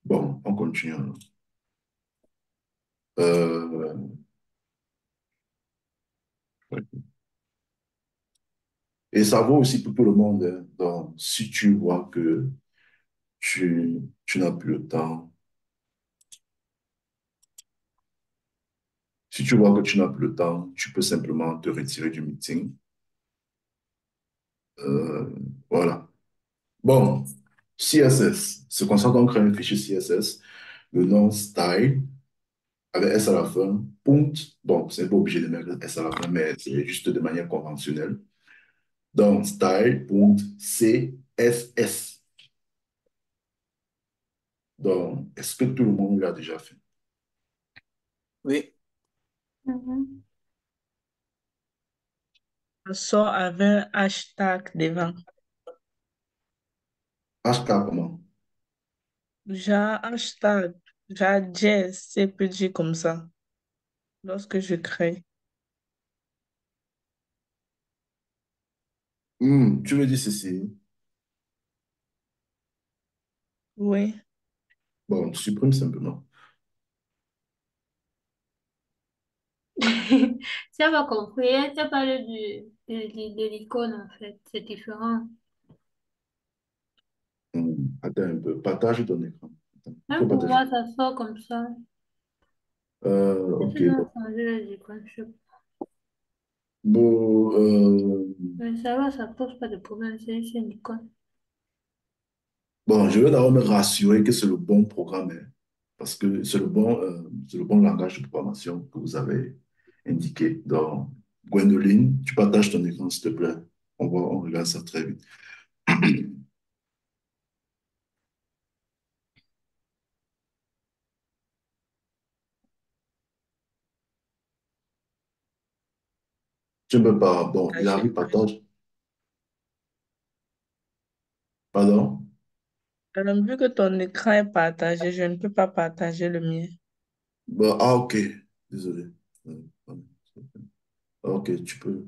Bon, on continue, hein. Euh, ouais. Et ça vaut aussi pour tout le monde, hein. Donc, si tu vois que tu n'as plus le temps, si tu vois que tu n'as plus le temps, tu peux simplement te retirer du meeting. Euh, voilà. Bon, CSS. Ce qu'on s'entend créer un fichier CSS, le nom style, avec S à la fin, point. Bon, c'est pas obligé de mettre S à la fin, mais c'est juste de manière conventionnelle. Donc, style.css. Donc, est-ce que tout le monde l'a déjà fait? Oui. Mhm. On sort avec un hashtag devant. Hashtag comment? Genre hashtag, genre jazz, c'est petit comme ça, lorsque je crée. Tu veux dire ceci? Oui. Bon, tu supprimes simplement. Tu n'as pas compris, hein, tu as parlé de l'icône en fait, c'est différent. Attends un peu. Partage ton écran. Attends, il faut Même pour partager. moi, ça sort comme ça. Ok, Peut-être qu'ils bon. ont changé les icônes, je sais pas. Bon, Mais ça va, ça pose pas de problème, c'est juste une icône. bon, je vais d'abord me rassurer que c'est le bon programme, hein, parce que c'est le bon langage de programmation que vous avez indiqué. Donc, Gwendoline, tu partages ton écran, s'il te plaît. On regarde ça très vite. Tu ne peux pas. Bon, il Partager. arrive, partage. Pardon? Vu que ton écran est partagé, je ne peux pas partager le mien. Bon, ah, ok. Désolé. Euh, Ok, tu peux.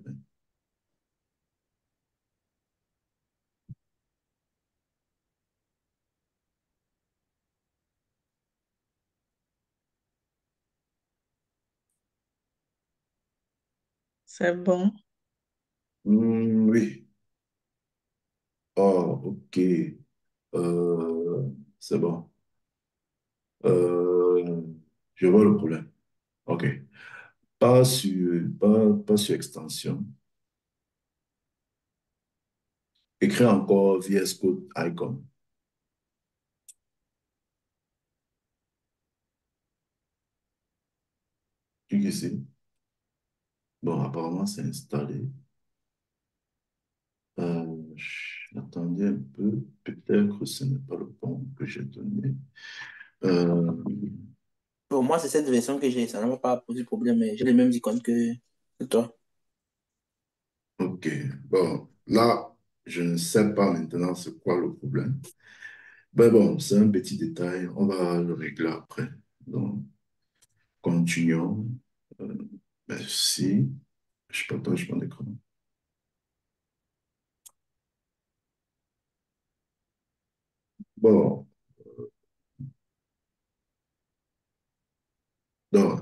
C'est bon. Oui. Oh, ok. C'est bon. Euh, je vois le problème. OK. Pas sur extension. Écris encore VS Code icon. Clique ici. Bon, apparemment, c'est installé. Attendez un peu. Peut-être que ce n'est pas le bon que j'ai donné. Euh, Pour moi, c'est cette version que j'ai. Ça ne m'a pas posé problème, mais j'ai les mêmes icônes que toi. ok. Bon, là, je ne sais pas maintenant c'est quoi le problème. Ben bon, c'est un petit détail. On va le régler après. Donc, continuons. Euh, merci. Je partage mon écran. Bon, donc,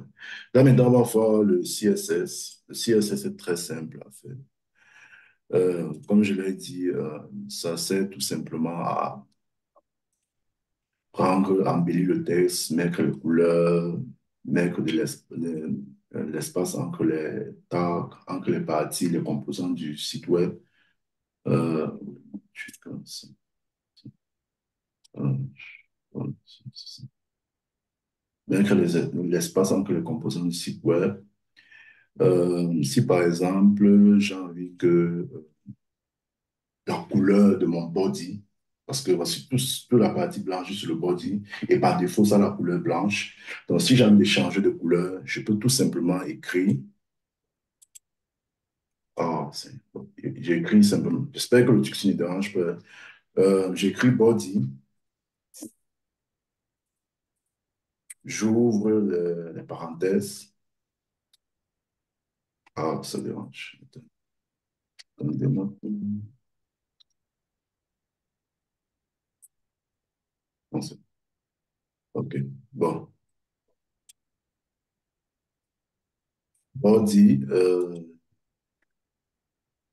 là maintenant, on va voir le CSS. Le CSS est très simple à faire. Comme je l'ai dit, ça sert tout simplement à prendre, embellir le texte, mettre les couleurs, mettre l'espace entre les tags, entre les parties, les composants du site web. Euh, juste comme ça. Euh, Mettre l'espace entre les composants du site web. Si par exemple, j'ai envie que la couleur de mon body, parce que voici toute la partie blanche sur le body, et par défaut, ça a la couleur blanche. Donc, si j'ai envie de changer de couleur, je peux tout simplement écrire. Ah, j'ai écrit simplement. J'espère que le truc ne dérange pas. J'écris body, j'ouvre les parenthèses. Ah, ça dérange. Attendez-moi. Non, OK. Bon. Body,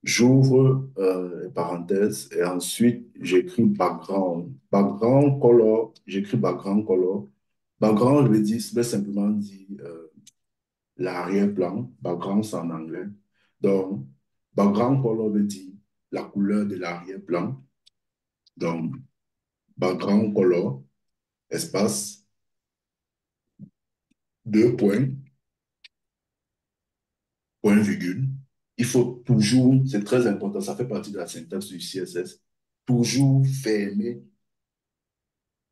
j'ouvre les parenthèses et ensuite j'écris background. Background color, j'écris background color. Background, je vais simplement dire l'arrière-plan. Background, c'est en anglais. Donc, background color veut dire la couleur de l'arrière-plan. Donc, background color, espace, deux points, point virgule. Il faut toujours, c'est très important, ça fait partie de la syntaxe du CSS, toujours fermer.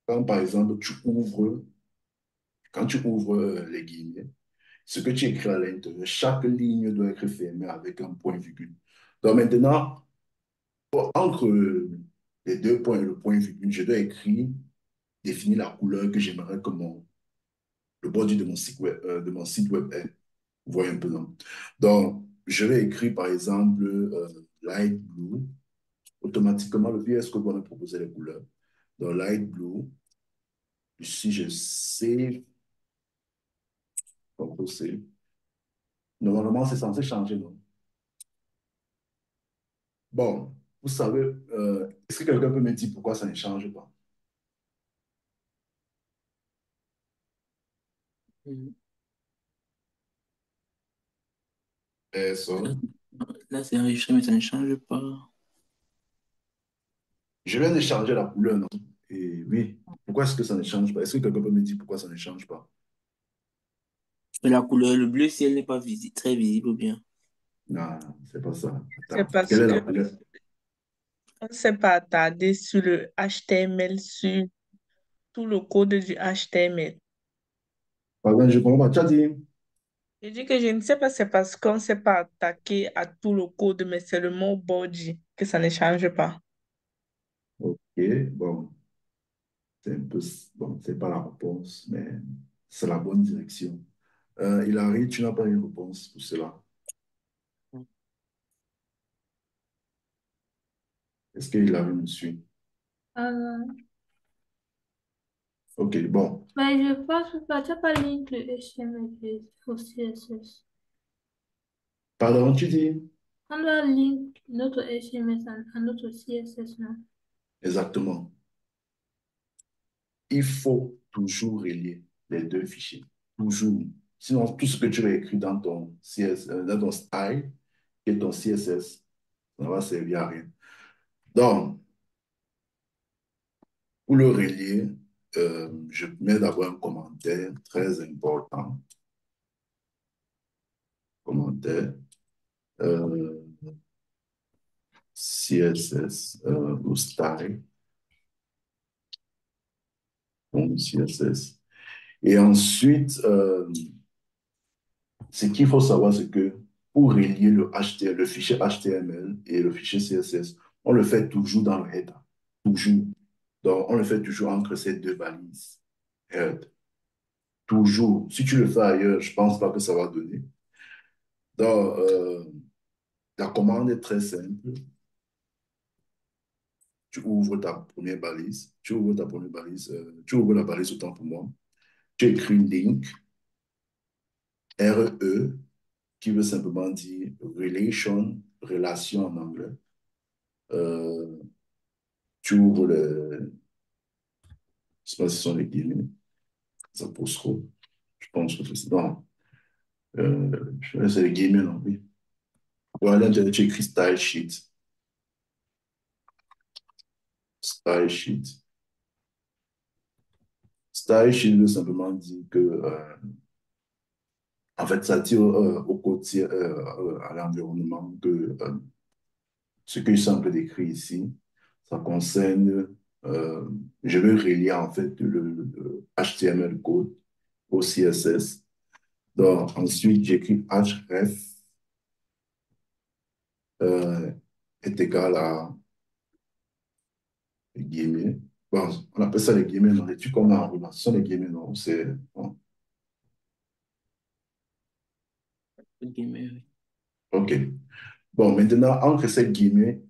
Quand, par exemple, quand tu ouvres les guillemets, ce que tu écris à l'intérieur, chaque ligne doit être fermée avec un point virgule. Donc maintenant, entre les deux points et le point virgule, je dois écrire, définir la couleur que j'aimerais que le body de mon site web est. Vous voyez un peu, non? Donc, je vais écrire, par exemple, light blue. Automatiquement, le VS Code va me proposer les couleurs. Donc, light blue. Ici, je save. Ctrl C. Normalement, c'est censé changer, non? Bon, vous savez, est-ce que quelqu'un peut me dire pourquoi ça ne change pas? Mhm. Personne. Là, c'est enregistré, mais ça ne change pas. Je viens de changer la couleur, non? Et oui, pourquoi est-ce que ça ne change pas? Est-ce que quelqu'un peut me dire pourquoi ça ne change pas? Mais la couleur, le bleu ciel n'est pas très visible ou bien. Non, c'est pas ça. C'est Attends, quelle parce est que la couleur? on ne s'est pas attardé sur le HTML, sur tout le code du HTML. Pardon, je comprends pas. Tu as dit, Je dis que je ne sais pas, c'est parce qu'on ne s'est pas attaqué à tout le code, mais c'est le mot body que ça ne change pas. ok, bon, c'est un peu, bon, c'est pas la réponse, mais c'est la bonne direction. Hilary, tu n'as pas une réponse pour cela. Est-ce que Hilary me suit? Euh, Ok, bon. mais je pense que tu n'as pas link le HTML au CSS. Pardon, tu dis? On doit link notre HTML à notre CSS, non? Exactement. Il faut toujours relier les deux fichiers. Toujours. Sinon, tout ce que tu as écrit dans ton dans ton style et ton CSS, ça ne va servir à rien. Donc, pour le relier, je mets d'abord un commentaire très important. Commentaire. CSS ou style. Donc, CSS. Et ensuite, ce qu'il faut savoir, c'est que pour relier le fichier HTML et le fichier CSS, on le fait toujours dans le header. Toujours. Donc, on le fait toujours entre ces deux balises. Head. Toujours. Si tu le fais ailleurs, je ne pense pas que ça va donner. Donc, la commande est très simple. Tu ouvres ta première balise. Tu ouvres ta première balise. Tu ouvres la balise autant pour moi. Tu écris link, RE, qui veut simplement dire relation, relation en anglais. Euh, Tu ouvres le. Je sais pas si ce sont les guillemets. Ça pose trop. Je pense que c'est. Non. C'est les guillemets, non, oui. Voilà, tu écris style sheet. Style sheet. Style sheet veut simplement dire que, en fait, ça tire au côté, à l'environnement que ce que je suis en train d'écrire ici, ça concerne, je veux relier en fait le HTML code au CSS. Donc, ensuite, j'écris href est égal à les guillemets. Bon, on appelle ça les guillemets, non, les trucs qu'on a en ruban, ce sont les guillemets, non, c'est. Bon. Guillemets, OK. Bon, maintenant, entre ces guillemets,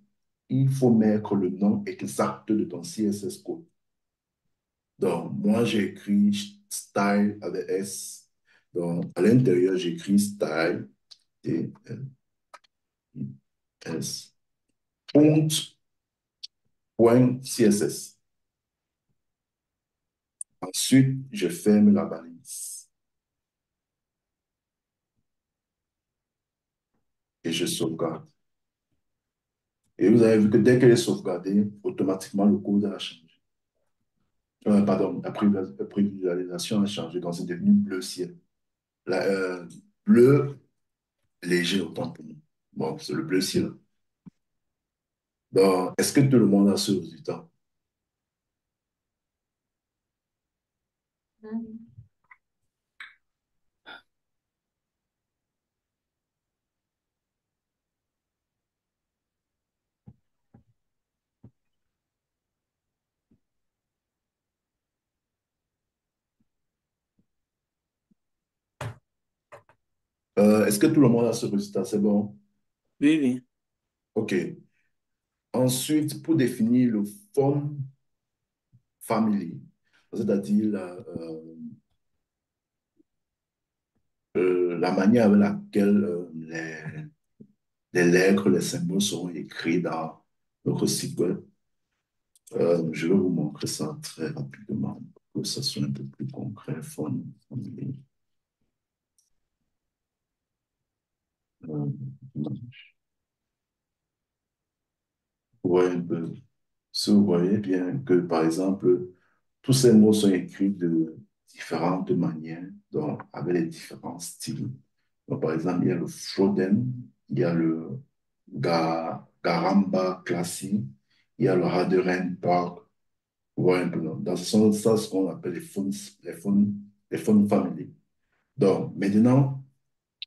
il faut mettre le nom exact de ton CSS code. Donc, moi, j'ai écrit style avec S. Donc, à l'intérieur, j'écris style, T-S, point CSS. Ensuite, je ferme la balise et je sauvegarde. Et vous avez vu que dès qu'elle est sauvegardée, automatiquement, le code a changé. Pardon, la prévisualisation a changé, donc c'est devenu bleu ciel. Bleu léger autant pour nous. Bon, c'est le bleu ciel. Donc, est-ce que tout le monde a ce résultat? Est-ce que tout le monde a ce résultat? C'est bon? oui, oui. OK. Ensuite, pour définir le font family, c'est-à-dire la manière avec laquelle les lettres, les symboles seront écrits dans notre site web. Je vais vous montrer ça très rapidement pour que ça soit un peu plus concret. Font family. Euh, ouais, un peu. Si vous voyez bien que, par exemple, tous ces mots sont écrits de différentes manières, donc avec les différents styles. Donc, par exemple, il y a le Froden, il y a le Garamba classique, il y a le Raderen Park. Vous voyez un peu, non? Dans ça, ce qu'on appelle les fonts family. Donc, maintenant,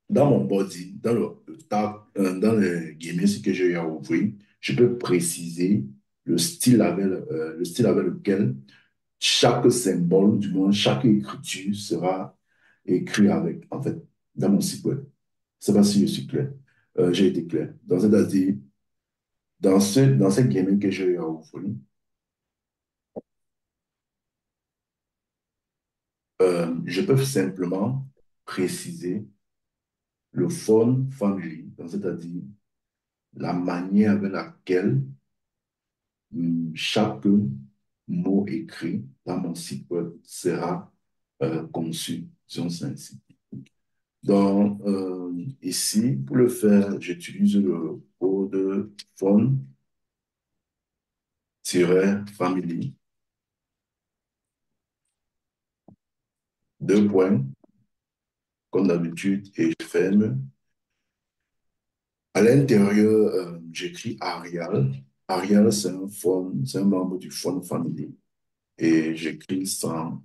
dans mon body, dans le guillemets, ce que j'ai à ouvrir, je peux préciser le style avec lequel chaque symbole, du moins chaque écriture sera écrit avec, en fait, dans mon site web. Je ne sais pas si je suis clair. J'ai été clair. Donc, c'est-à-dire, dans ce guillemets que j'ai à ouvrir, je peux simplement préciser le font family, donc c'est-à-dire la manière avec laquelle chaque mot écrit dans mon site web sera conçu, disons ça ainsi. Donc, ici, pour le faire, j'utilise le code font family, 2 points, comme d'habitude, et je ferme. À l'intérieur, j'écris Arial. Arial, c'est un membre du Font Family. Et j'écris sans.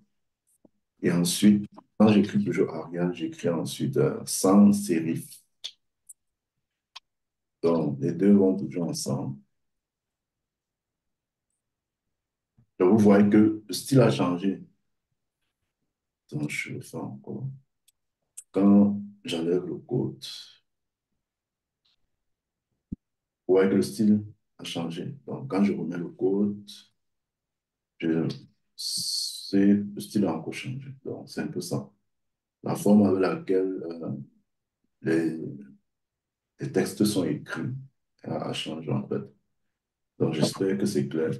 Et ensuite, quand j'écris toujours Arial, j'écris ensuite sans sérif. Donc, les deux vont toujours ensemble. Donc, vous voyez que le style a changé. Donc, je le fais encore. Quand j'enlève le code, vous voyez que le style a changé. Donc, quand je remets le code, le style a encore changé. Donc, c'est un peu ça. La forme avec laquelle les, les textes sont écrits a changé en fait. Donc, j'espère que c'est clair.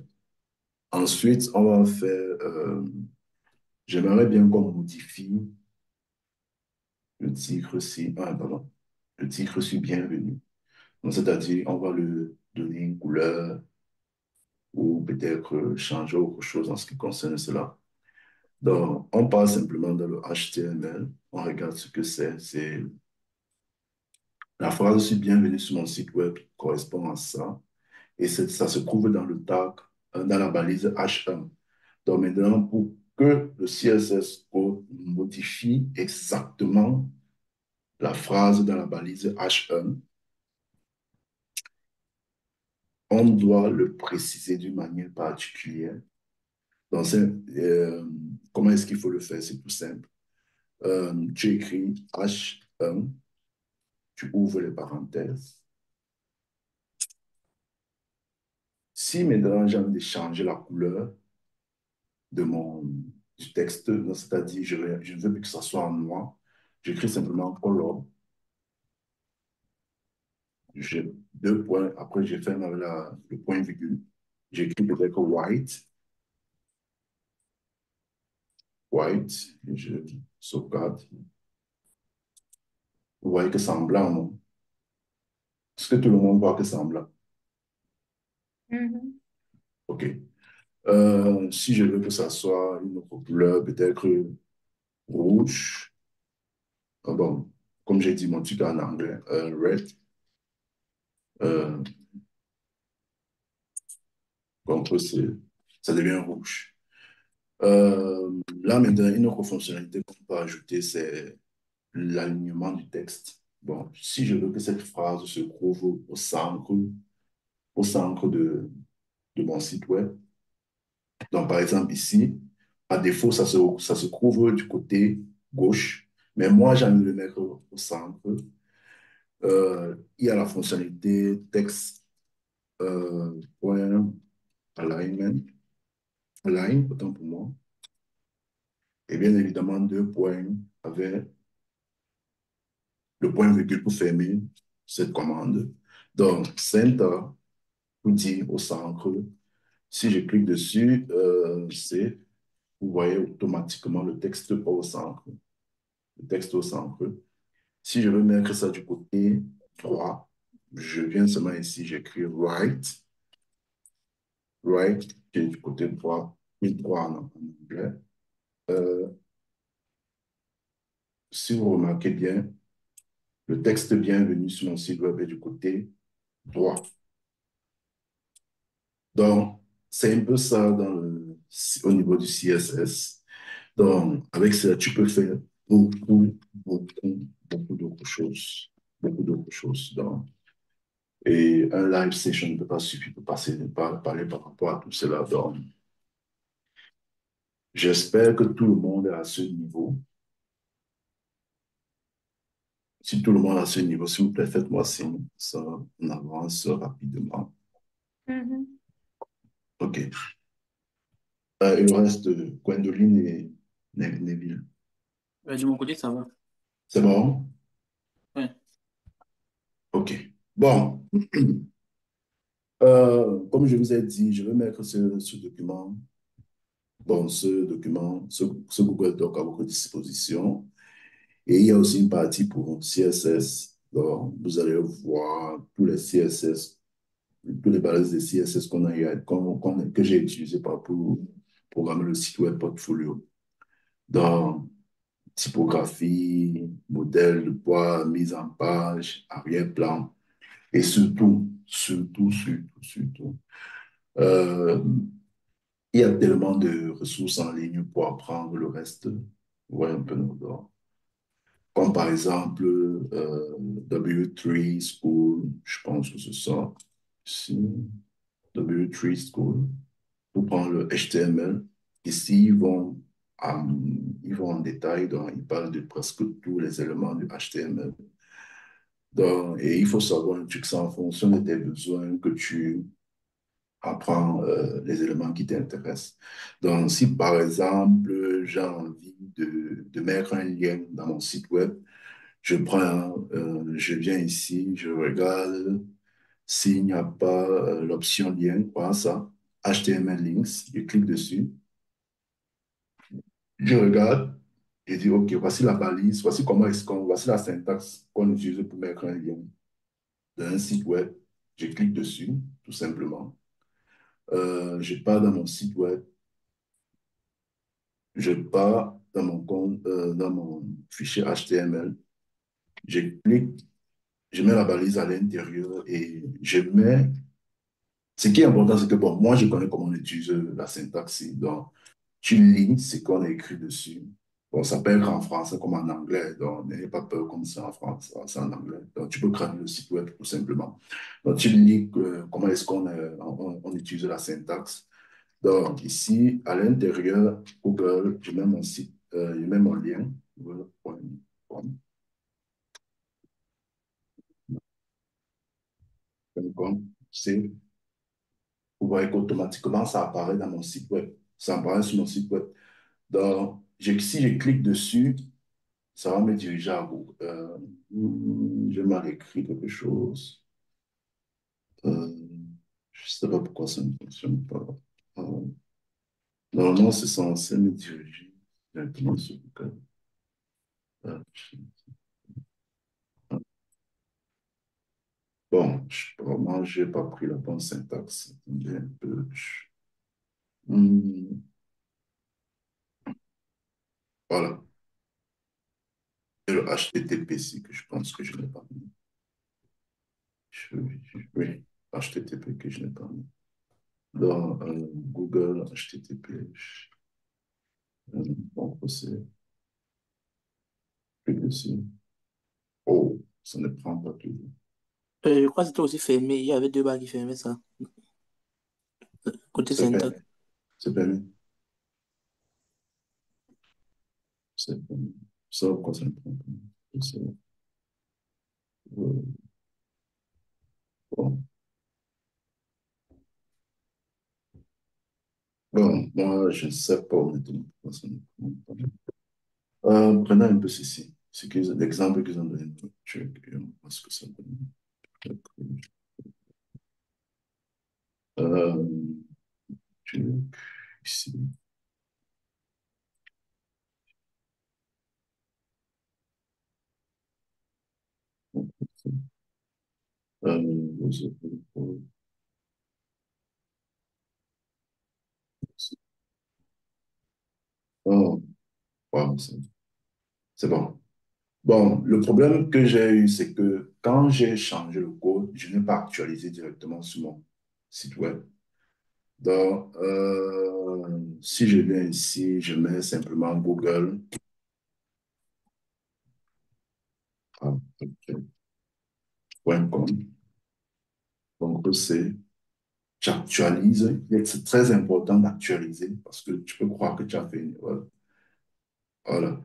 Ensuite, on va faire, j'aimerais bien qu'on modifie le titre pardon, le titre sur bienvenue. Donc, c'est-à-dire, on va le donner une couleur ou peut-être changer autre chose en ce qui concerne cela. Donc, on passe simplement dans le HTML, on regarde ce que c'est. C'est la phrase sur bienvenue sur mon site web correspond à ça. Et ça se trouve dans le tag, dans la balise H1. Donc maintenant, pour que le CSS Code modifie exactement la phrase dans la balise H1, on doit le préciser d'une manière particulière. Donc, comment est-ce qu'il faut le faire? C'est tout simple. Tu écris H1, tu ouvres les parenthèses. Si maintenant j'ai envie de changer la couleur du texte, c'est-à-dire je ne veux plus que ça soit en noir, j'écris simplement color. J'ai 2 points, après je ferme avec le point virgule. J'écris peut-être white, et je sauvegarde. Vous voyez que c'est en blanc, non? Est-ce que tout le monde voit que c'est en blanc? OK. Si je veux que ça soit une autre couleur, peut-être rouge. Ah bon, comme j'ai dit mon truc en anglais, red. Euh, donc, ça devient rouge. Là, maintenant, une autre fonctionnalité qu'on peut ajouter, c'est l'alignement du texte. Bon, si je veux que cette phrase se trouve au centre de mon site web, donc par exemple ici, à défaut, ça se trouve du côté gauche, mais moi, j'ai envie de le mettre au centre. Il y a la fonctionnalité texte point alignment, align, autant pour moi, et bien évidemment 2 points avec le point virgule pour fermer cette commande. Donc, center pour dire au centre. Si je clique dessus, vous voyez automatiquement le texte au centre. Le texte au centre. Si je veux mettre ça du côté droit, je viens seulement ici, j'écris right. Right, qui est du côté droit, droit en anglais. Si vous remarquez bien, le texte bienvenue sur mon site web est du côté droit. Donc, c'est un peu ça au niveau du CSS. Donc, avec ça, tu peux faire beaucoup, beaucoup, beaucoup d'autres choses. Beaucoup d'autres choses. Donc, et un live session ne peut pas suffire pour parler par rapport à tout cela. Donc, j'espère que tout le monde est à ce niveau. Si tout le monde est à ce niveau, s'il vous plaît, faites-moi signe. Ça, on avance rapidement. OK. Il reste Gwendoline et Neville. De mon côté, ça va. C'est bon? Ouais. OK. Bon. Comme je vous ai dit, je vais mettre ce document, ce Google Doc à votre disposition. Et il y a aussi une partie pour CSS. Donc, vous allez voir tous les CSS tous les balases de CSS que j'ai utilisé pour programmer le site web portfolio. Dans typographie, modèle de poids, mise en page, arrière-plan, et surtout, euh, il y a tellement de ressources en ligne pour apprendre le reste. Ouais, un peu dedans. Comme par exemple W3 School, je pense que c'est ça. Ici, W3 School, pour prendre le HTML. Ici, ils vont en détail, donc ils parlent de presque tous les éléments du HTML. Donc, et il faut savoir un truc, c'est en fonction de tes besoins que tu apprends les éléments qui t'intéressent. Donc, si par exemple, j'ai envie de mettre un lien dans mon site web, je viens ici, je regarde s'il n'y a pas l'option lien, voilà ça, HTML links, je clique dessus, je regarde, je dis, OK, voici la balise, voici la syntaxe qu'on utilise pour mettre un lien dans un site web. Je clique dessus, tout simplement. Je pars dans mon site web, je pars dans mon compte, dans mon fichier HTML, je clique, je mets la balise à l'intérieur et je mets. Ce qui est important, c'est que, bon, moi, je connais comment on utilise la syntaxe. Donc, tu lis ce qu'on a écrit dessus. Bon, ça peut être en français comme en anglais. Donc, n'ayez pas peur comme c'est en français, c'est en anglais. Donc, tu peux créer le site web tout simplement. Donc, tu lis comment est-ce on utilise la syntaxe. Donc, ici, à l'intérieur, Google, je mets mon site, je mets mon lien. Google.com. C'est vous voyez qu'automatiquement, ça apparaît dans mon site web. Ça apparaît sur mon site web. Donc, si je clique dessus, ça va me diriger à Google. J'ai mal écrit quelque chose. Euh, je ne sais pas pourquoi ça ne fonctionne pas. Euh, Normalement, c'est censé me diriger directement sur Google. Euh, Bon, vraiment, je n'ai pas pris la bonne syntaxe. Attendez un peu. Hmm, voilà. C'est le HTTP ici que je pense que je n'ai pas mis. Oui, HTTP que je n'ai pas mis. Dans Google HTTP. Donc, c'est plus dessus. Oh, ça ne prend pas toujours. Je crois que c'était aussi fermé. Il y avait deux barres qui fermaient ça. Côté C'est syntaxe. permis. C'est permis. C'est permis. Ça, pourquoi ça ne prend pas? Je sais. Euh, Bon. Bon, moi, je ne sais pas honnêtement pourquoi ça ne prend pas. Prenons un peu ceci. L'exemple qu'ils ont donné. Je vois ce que ça donne. Euh, je- Ici. Euh, oh, wow, c'est bon. Bon, le problème que j'ai eu, c'est que quand j'ai changé le code, je n'ai pas actualisé directement sur mon site web. Donc, si je viens ici, je mets simplement google.com. Donc, j'actualise. C'est très important d'actualiser parce que tu peux croire que tu as fait une erreur. Voilà.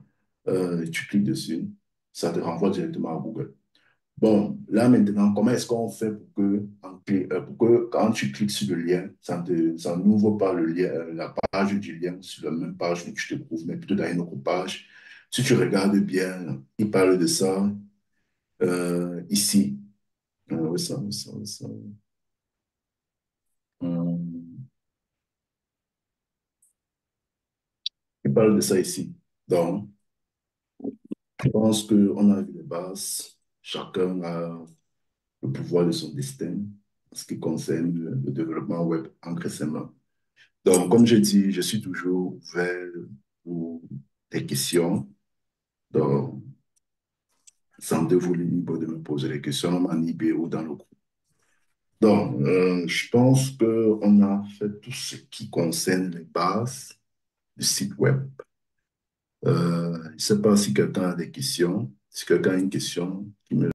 Tu cliques dessus, ça te renvoie directement à Google. Bon, là maintenant, comment est-ce qu'on fait pour que quand tu cliques sur le lien, ça n'ouvre pas le lien, la page du lien sur la même page où tu te trouves, mais plutôt dans une autre page. Si tu regardes bien, il parle de ça ici. Oui, ça, oui, ça, oui, ça. Il parle de ça ici. Donc, je pense qu'on a vu les bases. Chacun a le pouvoir de son destin. ce qui concerne le développement web en récemment. Donc, comme je dis, je suis toujours ouvert pour des questions. Donc, sentez-vous libre de me poser des questions en IB ou dans le groupe. Donc, je pense qu'on a fait tout ce qui concerne les bases du site web. Je ne sais pas si quelqu'un a des questions. Si quelqu'un a une question, qui me